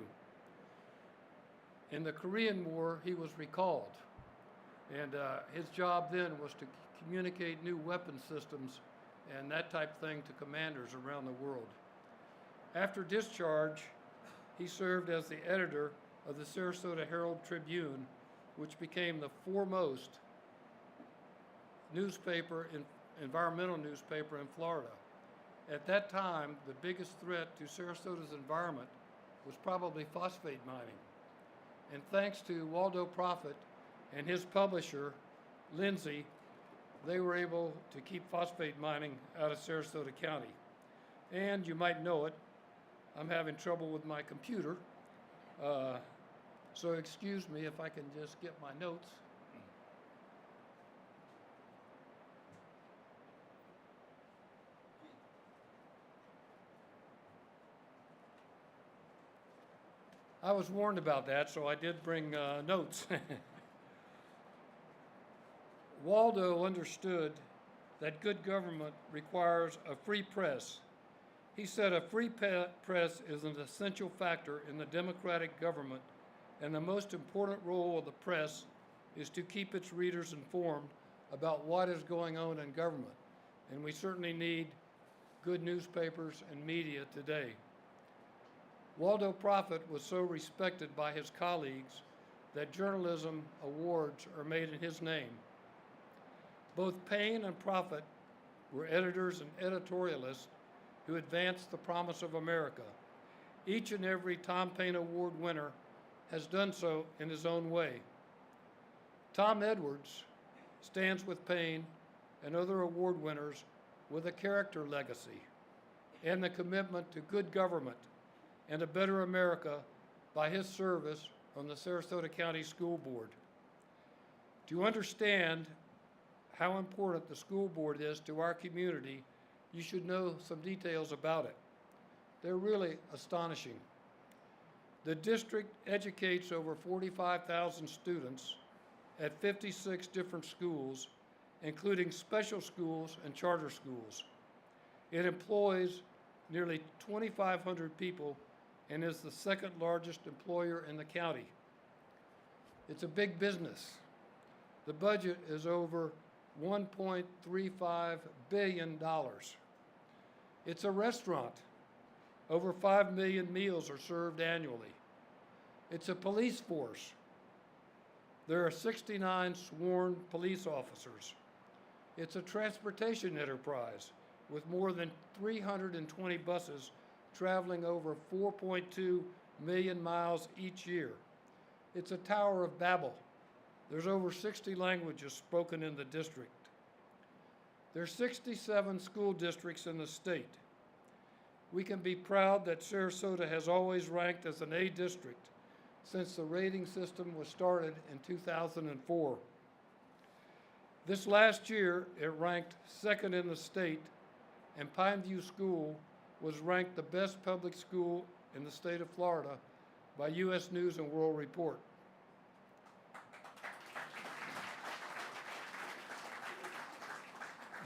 In the Korean War, he was recalled, and his job then was to communicate new weapon systems and that type of thing to commanders around the world. After discharge, he served as the editor of the Sarasota Herald-Tribune, which became the foremost environmental newspaper in Florida. At that time, the biggest threat to Sarasota's environment was probably phosphate mining. And thanks to Waldo Prophet and his publisher, Lindsay, they were able to keep phosphate mining out of Sarasota County. And you might know it, I'm having trouble with my computer, so excuse me if I can just get my notes. I was warned about that, so I did bring notes. Waldo understood that good government requires a free press. He said a free press is an essential factor in the democratic government, and the most important role of the press is to keep its readers informed about what is going on in government. And we certainly need good newspapers and media today. Waldo Prophet was so respected by his colleagues that journalism awards are made in his name. Both Paine and Prophet were editors and editorialists who advanced the promise of America. Each and every Tom Paine Award winner has done so in his own way. Tom Edwards stands with Paine and other award winners with a character legacy and the commitment to good government and a better America by his service on the Sarasota County School Board. To understand how important the school board is to our community, you should know some details about it. They're really astonishing. The district educates over 45,000 students at 56 different schools, including special schools and charter schools. It employs nearly 2,500 people and is the second largest employer in the county. It's a big business. The budget is over $1.35 billion. It's a restaurant. Over 5 million meals are served annually. It's a police force. There are 69 sworn police officers. It's a transportation enterprise with more than 320 buses traveling over 4.2 million miles each year. It's a Tower of Babel. There's over 60 languages spoken in the district. There's 67 school districts in the state. We can be proud that Sarasota has always ranked as an A district since the rating system was started in 2004. This last year, it ranked second in the state, and Pineview School was ranked the best public school in the state of Florida by U.S. News and World Report.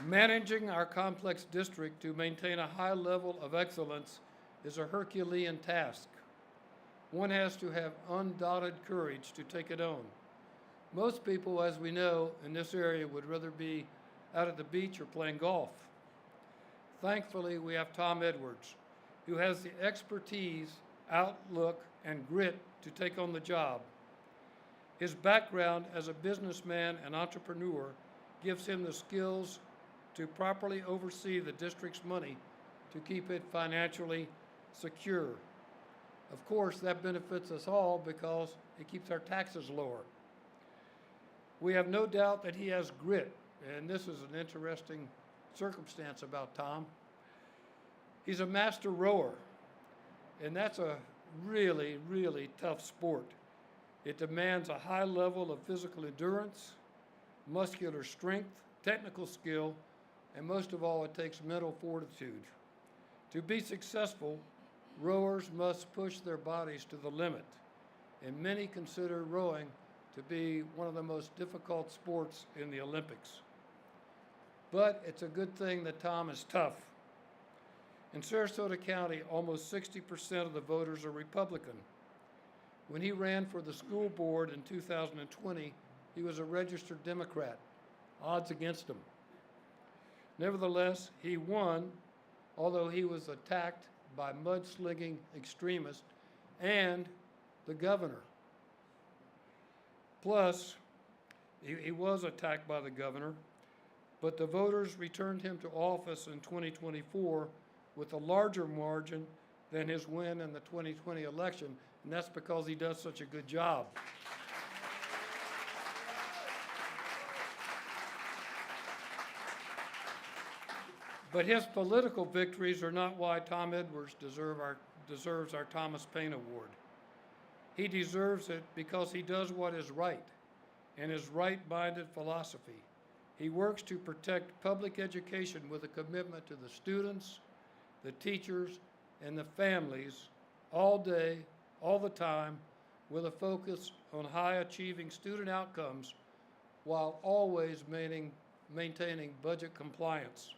Managing our complex district to maintain a high level of excellence is a Herculean task. One has to have undaunted courage to take it on. Most people, as we know, in this area would rather be out at the beach or playing golf. Thankfully, we have Tom Edwards, who has the expertise outlook, and grit to take on the job. His background as a businessman and entrepreneur gives him the skills to properly oversee the district's money to keep it financially secure. Of course, that benefits us all because it keeps our taxes lower. We have no doubt that he has grit, and this is an interesting circumstance about Tom. He's a master rower, and that's a really, really tough sport. It demands a high level of physical endurance, muscular strength, technical skill, and most of all, it takes mental fortitude. To be successful, rowers must push their bodies to the limit, and many consider rowing to be one of the most difficult sports in the Olympics. But it's a good thing that Tom is tough. In Sarasota County, almost 60% of the voters are Republican. When he ran for the school board in 2020, he was a registered Democrat. Odds against him. Nevertheless, he won, although he was attacked by mudslinging extremists and the governor. Plus, he was attacked by the governor, but the voters returned him to office in 2024 with a larger margin than his win in the 2020 election, and that's because he does such a good job. But his political victories are not why Tom Edwards deserves our Thomas Paine Award. He deserves it because he does what is right and his right-minded philosophy. He works to protect public education with a commitment to the students, the teachers, and the families all day, all the time, with a focus on high-achieving student outcomes while always maintaining budget compliance.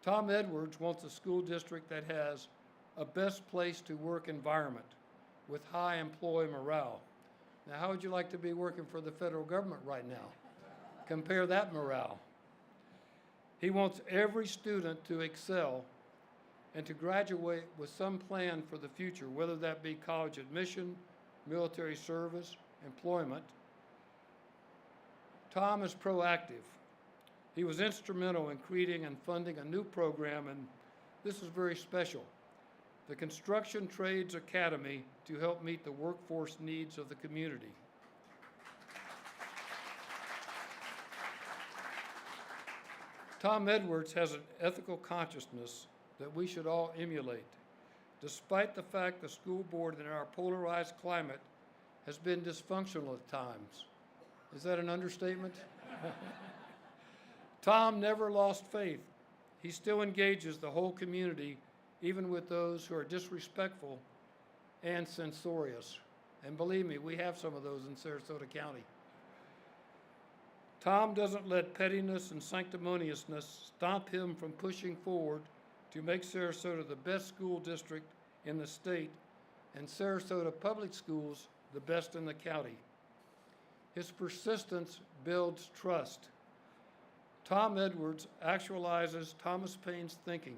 Tom Edwards wants a school district that has a best place to work environment with high employee morale. Now, how would you like to be working for the federal government right now? Compare that morale. He wants every student to excel and to graduate with some plan for the future, whether that be college admission, military service, employment. Tom is proactive. He was instrumental in creating and funding a new program, and this is very special, the Construction Trades Academy, to help meet the workforce needs of the community. Tom Edwards has an ethical consciousness that we should all emulate, despite the fact the school board in our polarized climate has been dysfunctional at times. Is that an understatement? Tom never lost faith. He still engages the whole community, even with those who are disrespectful and censorious. And believe me, we have some of those in Sarasota County. Tom doesn't let pettiness and sanctimoniousness stop him from pushing forward to make Sarasota the best school district in the state and Sarasota Public Schools the best in the county. His persistence builds trust. Tom Edwards actualizes Thomas Paine's thinking,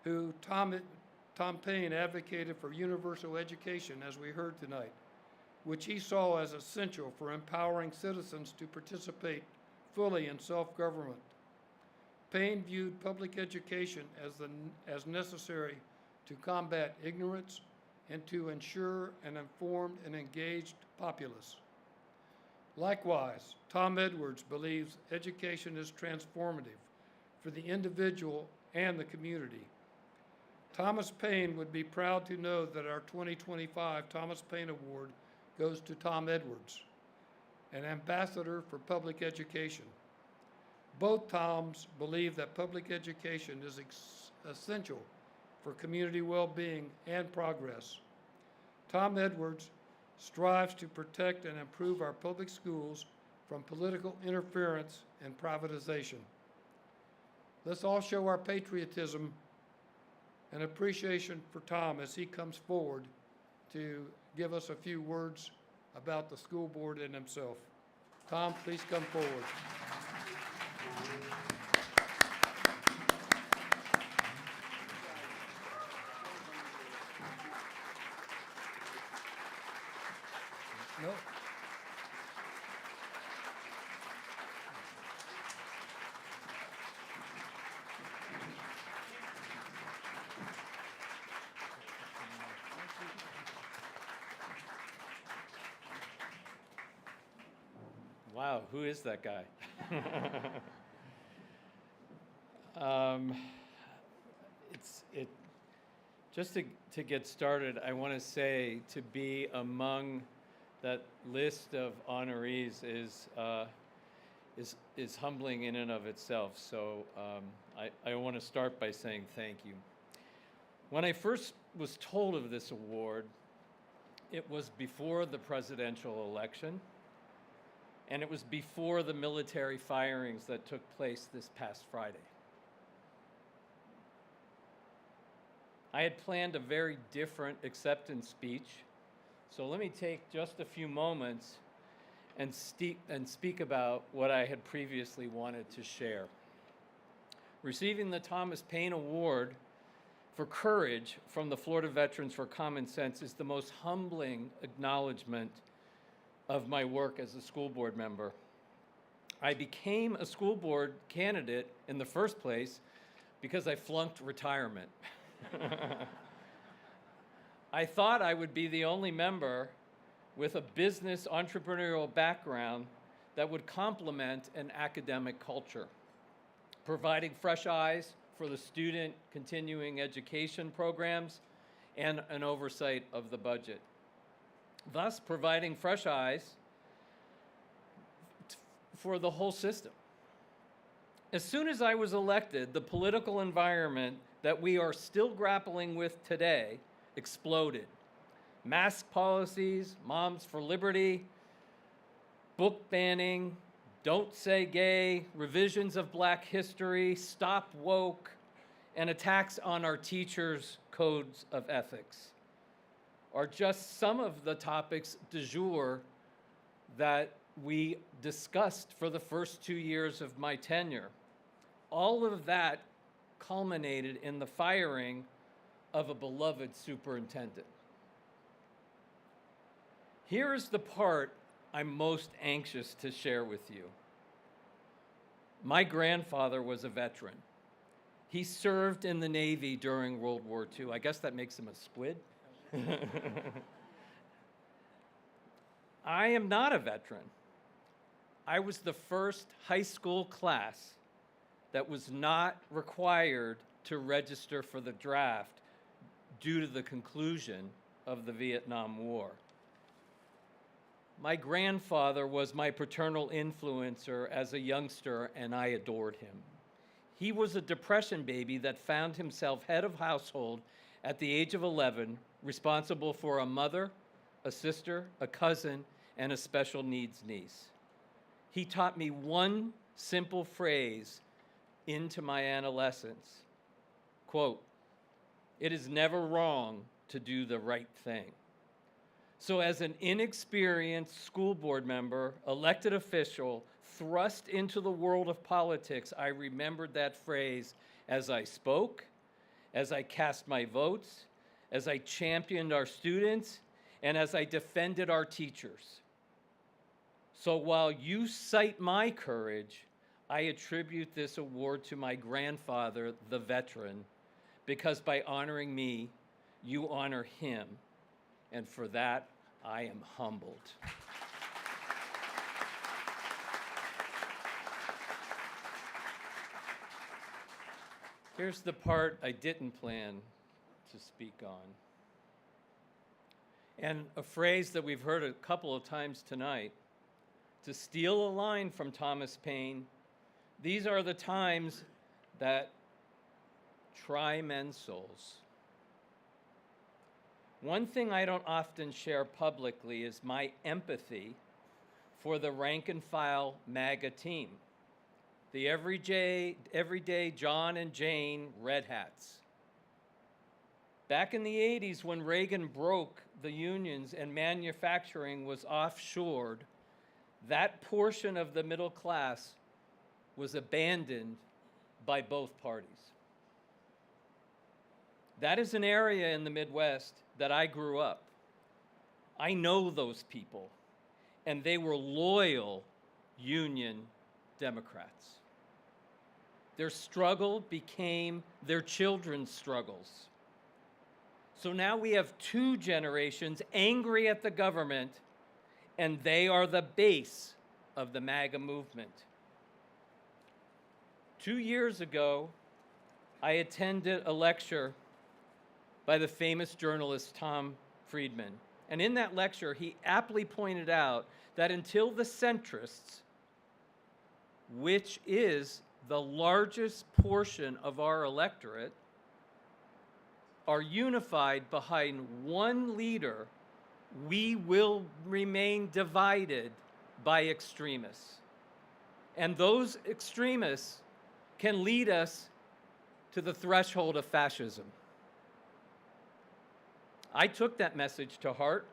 who Tom Paine advocated for universal education, as we heard tonight, which he saw as essential for empowering citizens to participate fully in self-government. Paine viewed public education as necessary to combat ignorance and to ensure an informed and engaged populace. Likewise, Tom Edwards believes education is transformative for the individual and the community. Thomas Paine would be proud to know that our 2025 Thomas Paine Award goes to Tom Edwards, an ambassador for public education. Both Toms believe that public education is essential for community well-being and progress. Tom Edwards strives to protect and improve our public schools from political interference and privatization. Let's all show our patriotism and appreciation for Tom as he comes forward to give us a few words about the school board and himself. Tom, please come forward. Wow, who is that guy? Just to get started, I want to say to be among that list of honorees is humbling in and of itself. So I want to start by saying thank you. When I first was told of this award, it was before the presidential election, and it was before the military firings that took place this past Friday. I had planned a very different acceptance speech, so let me take just a few moments and speak about what I had previously wanted to share. Receiving the Thomas Paine Award for courage from the Florida Veterans for Common Sense is the most humbling acknowledgement of my work as a school board member. I became a school board candidate in the first place because I flunked retirement. I thought I would be the only member with a business entrepreneurial background that would complement an academic culture, providing fresh eyes for the student continuing education programs and an oversight of the budget, thus providing fresh eyes for the whole system. As soon as I was elected, the political environment that we are still grappling with today exploded. Mask policies, Moms for Liberty, book banning, don't say gay, revisions of Black history, stop woke, and attacks on our teachers' codes of ethics are just some of the topics du jour that we discussed for the first 2 years of my tenure. All of that culminated in the firing of a beloved superintendent. Here is the part I'm most anxious to share with you. My grandfather was a veteran. He served in the Navy during World War II. I guess that makes him a squid. I am not a veteran. I was the first high school class that was not required to register for the draft due to the conclusion of the Vietnam War. My grandfather was my paternal influencer as a youngster, and I adored him. He was a Depression baby that found himself head of household at the age of 11, responsible for a mother, a sister, a cousin, and a special needs niece. He taught me one simple phrase into my adolescence. Quote, "It is never wrong to do the right thing." So as an inexperienced school board member, elected official, thrust into the world of politics, I remembered that phrase as I spoke, as I cast my votes, as I championed our students, and as I defended our teachers. So while you cite my courage, I attribute this award to my grandfather, the veteran, because by honoring me, you honor him, and for that, I am humbled. Here's the part I didn't plan to speak on. And a phrase that we've heard a couple of times tonight, to steal a line from Thomas Paine, these are the times that try men's souls. One thing I don't often share publicly is my empathy for the rank and file MAGA team, the everyday John and Jane Red Hats. Back in the 80s, when Reagan broke the unions and manufacturing was offshored, that portion of the middle class was abandoned by both parties. That is an area in the Midwest that I grew up. I know those people, and they were loyal Union Democrats. Their struggle became their children's struggles. So now we have two generations angry at the government, and they are the base of the MAGA movement. 2 years ago, I attended a lecture by the famous journalist Tom Friedman. And in that lecture, he aptly pointed out that until the centrists, which is the largest portion of our electorate, are unified behind one leader, we will remain divided by extremists. And those extremists can lead us to the threshold of fascism. I took that message to heart,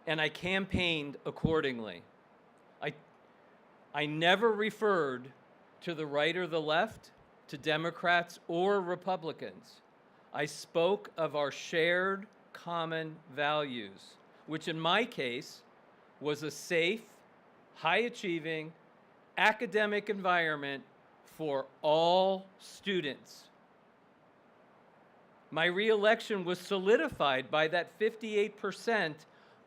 and I campaigned accordingly. I never referred to the right or the left, to Democrats or Republicans. I spoke of our shared common values, which in my case was a safe, high-achieving, academic environment for all students. My reelection was solidified by that 58%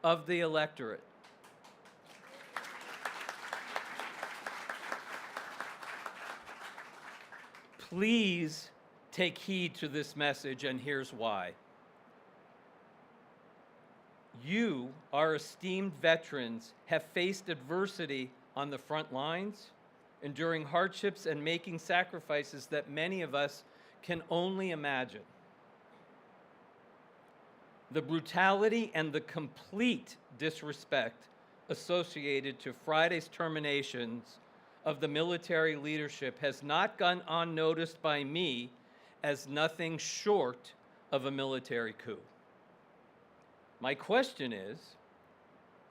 of the electorate. Please take heed to this message, and here's why. You, our esteemed veterans, have faced adversity on the front lines, enduring hardships and making sacrifices that many of us can only imagine. The brutality and the complete disrespect associated to Friday's terminations of the military leadership has not gone unnoticed by me as nothing short of a military coup. My question is,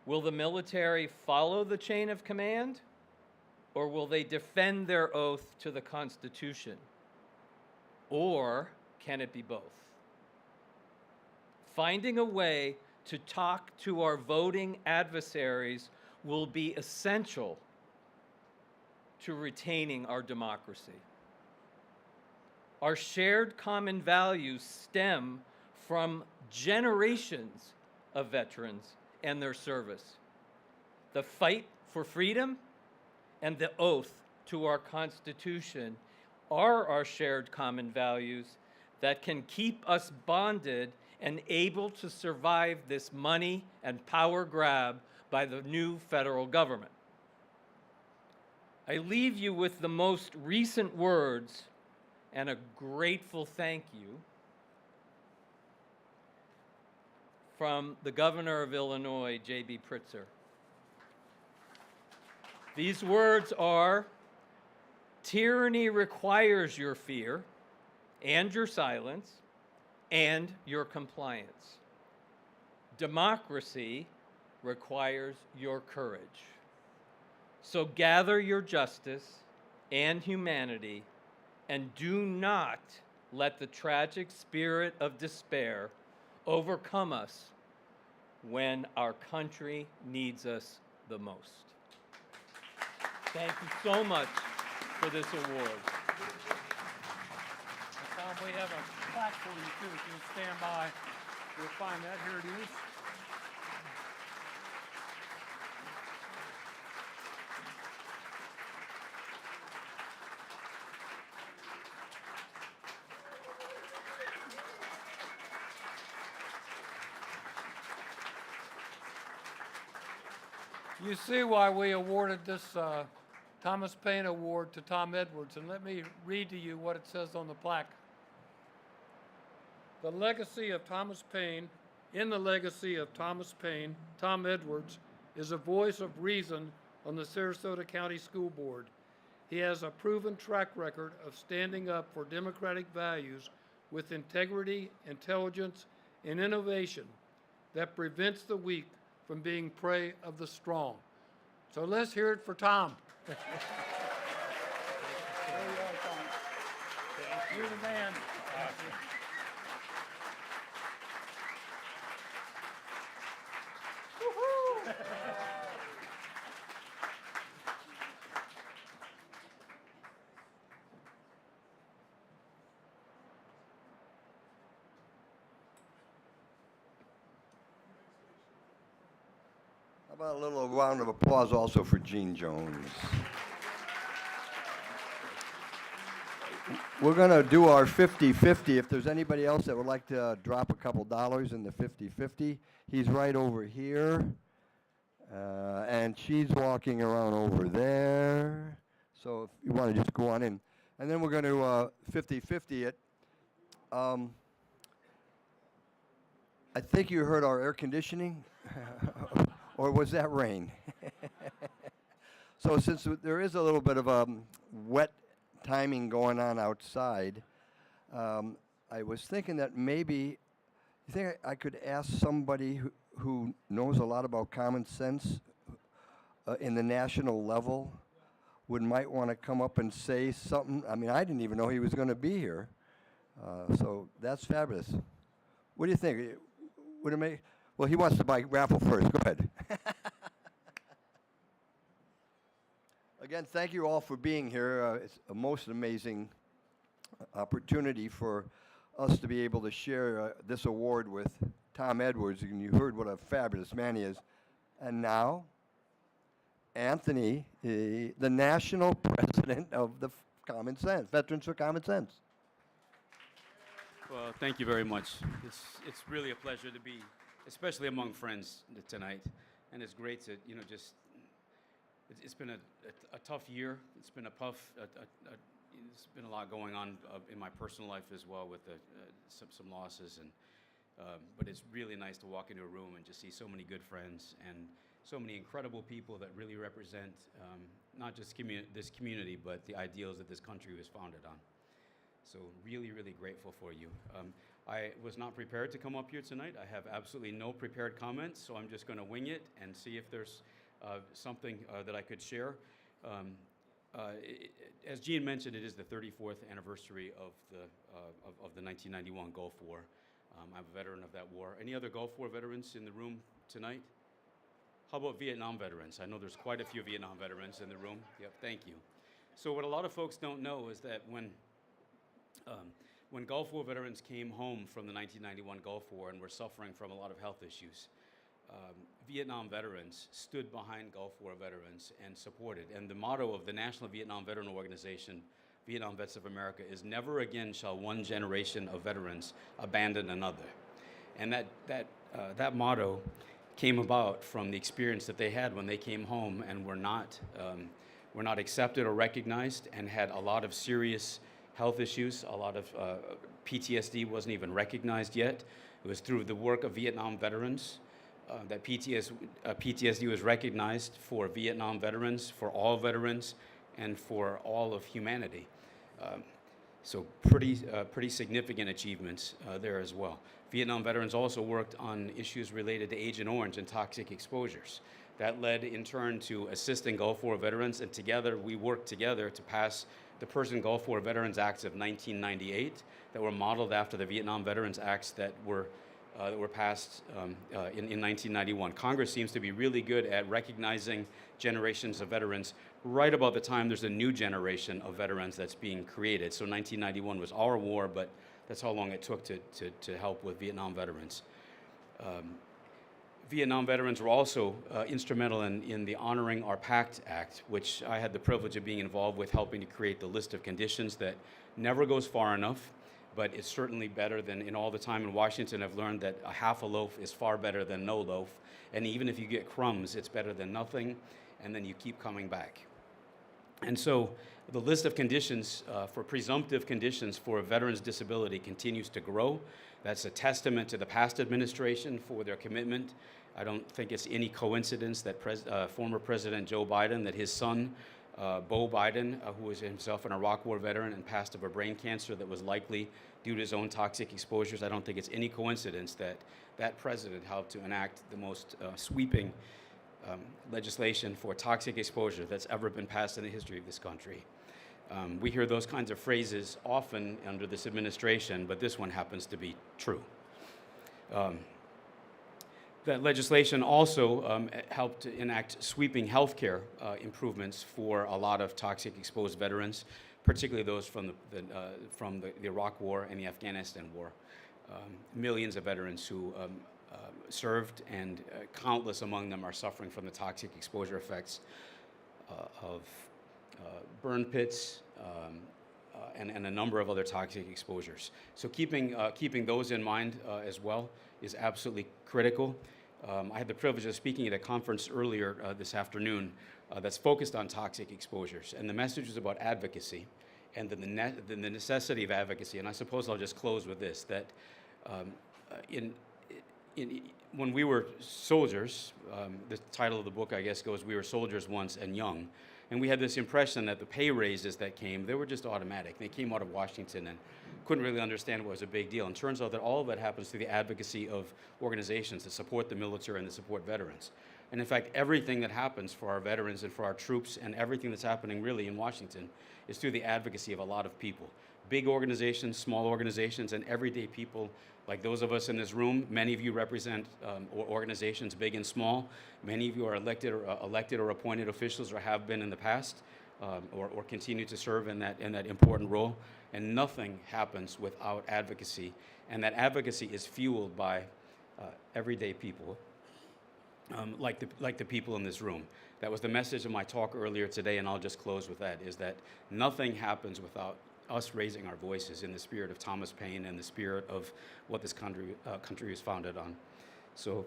will the military follow the chain of command, or will they defend their oath to the Constitution? Or can it be both? Finding a way to talk to our voting adversaries will be essential to retaining our democracy. Our shared common values stem from generations of veterans and their service. The fight for freedom and the oath to our Constitution are our shared common values that can keep us bonded and able to survive this money and power grab by the new federal government. I leave you with the most recent words and a grateful thank you from the governor of Illinois, J.B. Pritzker. These words are, "Tyranny requires your fear and your silence and your compliance. Democracy requires your courage. So gather your justice and humanity and do not let the tragic spirit of despair overcome us when our country needs us the most." Thank you so much for this award. Tom, we have a plaque for you too. If you'll stand by, you'll find that. Here it is. You see why we awarded this Thomas Paine Award to Tom Edwards, and let me read to you what it says on the plaque. The legacy of Thomas Paine, in the legacy of Thomas Paine, Tom Edwards is a voice of reason on the Sarasota County School Board. He has a proven track record of standing up for democratic values with integrity, intelligence, and innovation that prevents the weak from being prey of the strong. So let's hear it for Tom. You're the man. How about a little round of applause also for Gene Jones? We're going to do our 50-50. If there's anybody else that would like to drop a couple dollars in the 50-50, he's right over here. And she's walking around over there. So if you want to just go on in. And then we're going to 50-50 it. I think you heard our air conditioning. Or was that rain? So since there is a little bit of wet timing going on outside, I was thinking that maybe, you think I could ask somebody who knows a lot about common sense in the national level, might want to come up and say something. I mean, I didn't even know he was going to be here. So that's fabulous. What do you think? Would it make, well, he wants to buy raffle first. Go ahead. Again, thank you all for being here. It's a most amazing opportunity for us to be able to share this award with Tom Edwards. And you heard what a fabulous man he is. And now, Anthony, the national president of the Common Sense, Veterans for Common Sense. Well, thank you very much. It's really a pleasure to be, especially among friends tonight, and it's great to it's been a tough year. It's been it's been a lot going on in my personal life as well with some losses, and but it's really nice to walk into a room and just see so many good friends and so many incredible people that really represent not just this community, but the ideals that this country was founded on. So really, really grateful for you. I was not prepared to come up here tonight. I have absolutely no prepared comments, so I'm just going to wing it and see if there's something that I could share. As Gene mentioned, it is the 34th anniversary of the 1991 Gulf War. I'm a veteran of that war. Any other Gulf War veterans in the room tonight? How about Vietnam veterans? I know there's quite a few Vietnam veterans in the room. Yep, thank you. So what a lot of folks don't know is that when Gulf War veterans came home from the 1991 Gulf War and were suffering from a lot of health issues, Vietnam veterans stood behind Gulf War veterans and supported. And the motto of the National Vietnam Veteran Organization, Vietnam Vets of America, is never again shall one generation of veterans abandon another. And that motto came about from the experience that they had when they came home and were not accepted or recognized and had a lot of serious health issues. A lot of PTSD wasn't even recognized yet. It was through the work of Vietnam veterans that PTSD was recognized for Vietnam veterans, for all veterans, and for all of humanity. So pretty significant achievements there as well. Vietnam veterans also worked on issues related to Agent Orange and toxic exposures. That led in turn to assisting Gulf War veterans, and together we worked together to pass the Persian Gulf War Veterans Acts of 1998 that were modeled after the Vietnam Veterans Acts that were passed in 1991. Congress seems to be really good at recognizing generations of veterans right about the time there's a new generation of veterans that's being created. So 1991 was our war, but that's how long it took to help with Vietnam veterans. Vietnam veterans were also instrumental in the Honoring Our Pact Act, which I had the privilege of being involved with, helping to create the list of conditions that never goes far enough, but it's certainly better than, in all the time in Washington, I've learned that a half a loaf is far better than no loaf. And even if you get crumbs, it's better than nothing, and then you keep coming back. And so the list of conditions for presumptive conditions for a veteran's disability continues to grow. That's a testament to the past administration for their commitment. I don't think it's any coincidence that former President Joe Biden, that his son, Bo Biden, who was himself an Iraq War veteran and passed of a brain cancer that was likely due to his own toxic exposures. I don't think it's any coincidence that that president helped to enact the most sweeping legislation for toxic exposure that's ever been passed in the history of this country. We hear those kinds of phrases often under this administration, but this one happens to be true. That legislation also helped to enact sweeping health care improvements for a lot of toxic exposed veterans, particularly those from the Iraq War and the Afghanistan War. Millions of veterans who served, and countless among them are suffering from the toxic exposure effects of burn pits and a number of other toxic exposures. So keeping those in mind as well is absolutely critical. I had the privilege of speaking at a conference earlier this afternoon that's focused on toxic exposures, and the message was about advocacy and the necessity of advocacy. And I suppose I'll just close with this, that when we were soldiers, the title of the book, I guess, goes, "We were soldiers once and young." And we had this impression that the pay raises that came, they were just automatic. They came out of Washington and couldn't really understand what was a big deal. And it turns out that all of that happens through the advocacy of organizations that support the military and that support veterans. And in fact, everything that happens for our veterans and for our troops and everything that's happening really in Washington is through the advocacy of a lot of people. Big organizations, small organizations, and everyday people like those of us in this room. Many of you represent organizations big and small. Many of you are elected or appointed officials or have been in the past or continue to serve in that important role. And nothing happens without advocacy. And that advocacy is fueled by everyday people. Like the people in this room. That was the message of my talk earlier today, and I'll just close with that, is that nothing happens without us raising our voices in the spirit of Thomas Paine and the spirit of what this country was founded on. So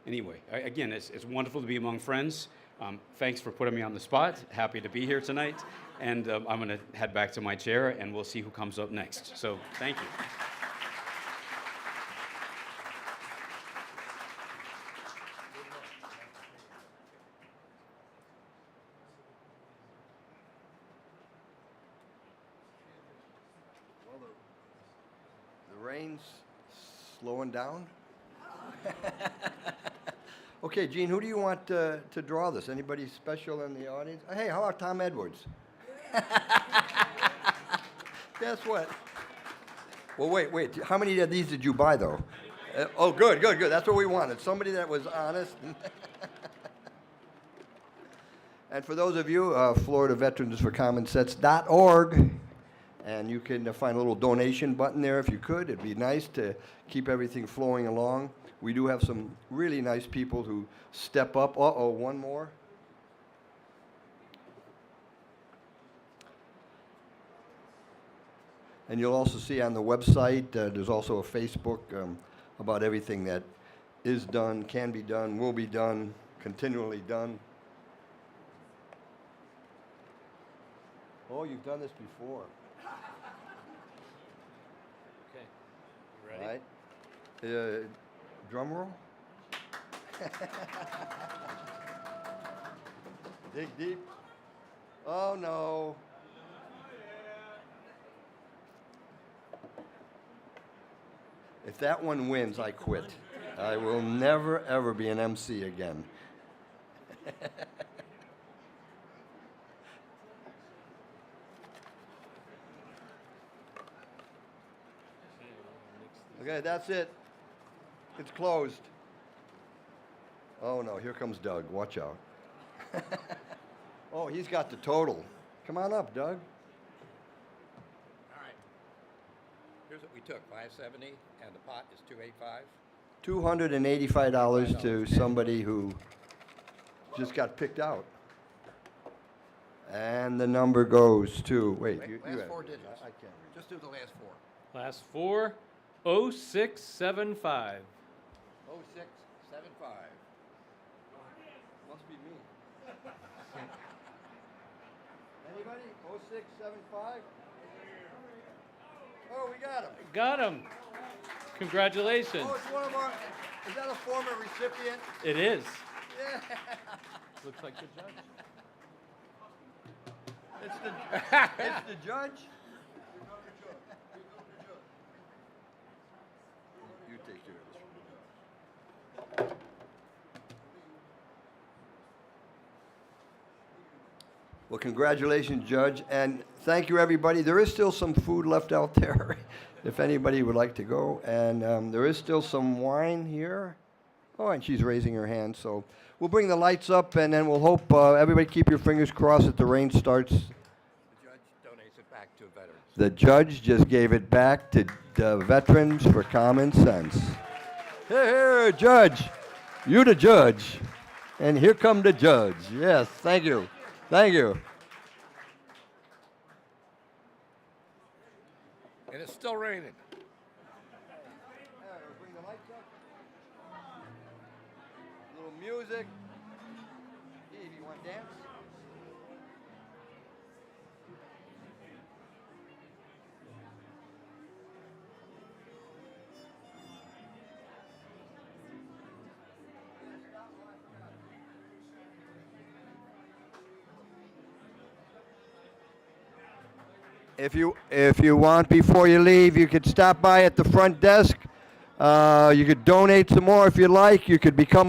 anyway, again, it's wonderful to be among friends. Thanks for putting me on the spot. Happy to be here tonight. And I'm going to head back to my chair, and we'll see who comes up next. So thank you. The rain's slowing down. Okay, Gene, who do you want to draw this? Anybody special in the audience? Hey, how about Tom Edwards? Guess what? Well, wait. How many of these did you buy, though? Oh, good. That's what we wanted. Somebody that was honest. And for those of you, Florida Veterans for Common Sense.org. And you can find a little donation button there if you could. It'd be nice to keep everything flowing along. We do have some really nice people who step up. Uh-oh, one more. And you'll also see on the website, there's also a Facebook about everything that is done, can be done, will be done, continually done. Oh, you've done this before. Ready? Right. Drum roll. Dig deep. Oh, no. If that one wins, I quit. I will never, ever be an MC again. Okay, that's it. It's closed. Oh no, here comes Doug. Watch out. Oh, he's got the total. Come on up, Doug. All right. Here's what we took, 570, and the pot is 285. $285 to somebody who just got picked out. And the number goes to, wait, you Last have four it. digits. I can't read. Just do the last four. Last four, 0675. 0675. Must be me. Anybody? 0675? Oh, we got him. Got him. Congratulations. Oh, it's one of our, is that a former recipient? It is. Yeah. Looks like the judge. It's the judge? You take care of this. Well, congratulations, Judge, and thank you, everybody. There is still some food left out there, if anybody would like to go, and there is still some wine here. Oh, and she's raising her hand, so we'll bring the lights up, and then we'll hope everybody keep your fingers crossed that the rain starts. The judge donates it back to veterans. The judge just gave it back to the Veterans for Common Sense. Here, Judge. You the judge. And here come the judge. Yes, thank you. Thank you. And it's still raining. Bring the lights up. A little music. Steve, you want to dance? If you want, before you leave, you could stop by at the front desk. You could donate some more if you like. You could become a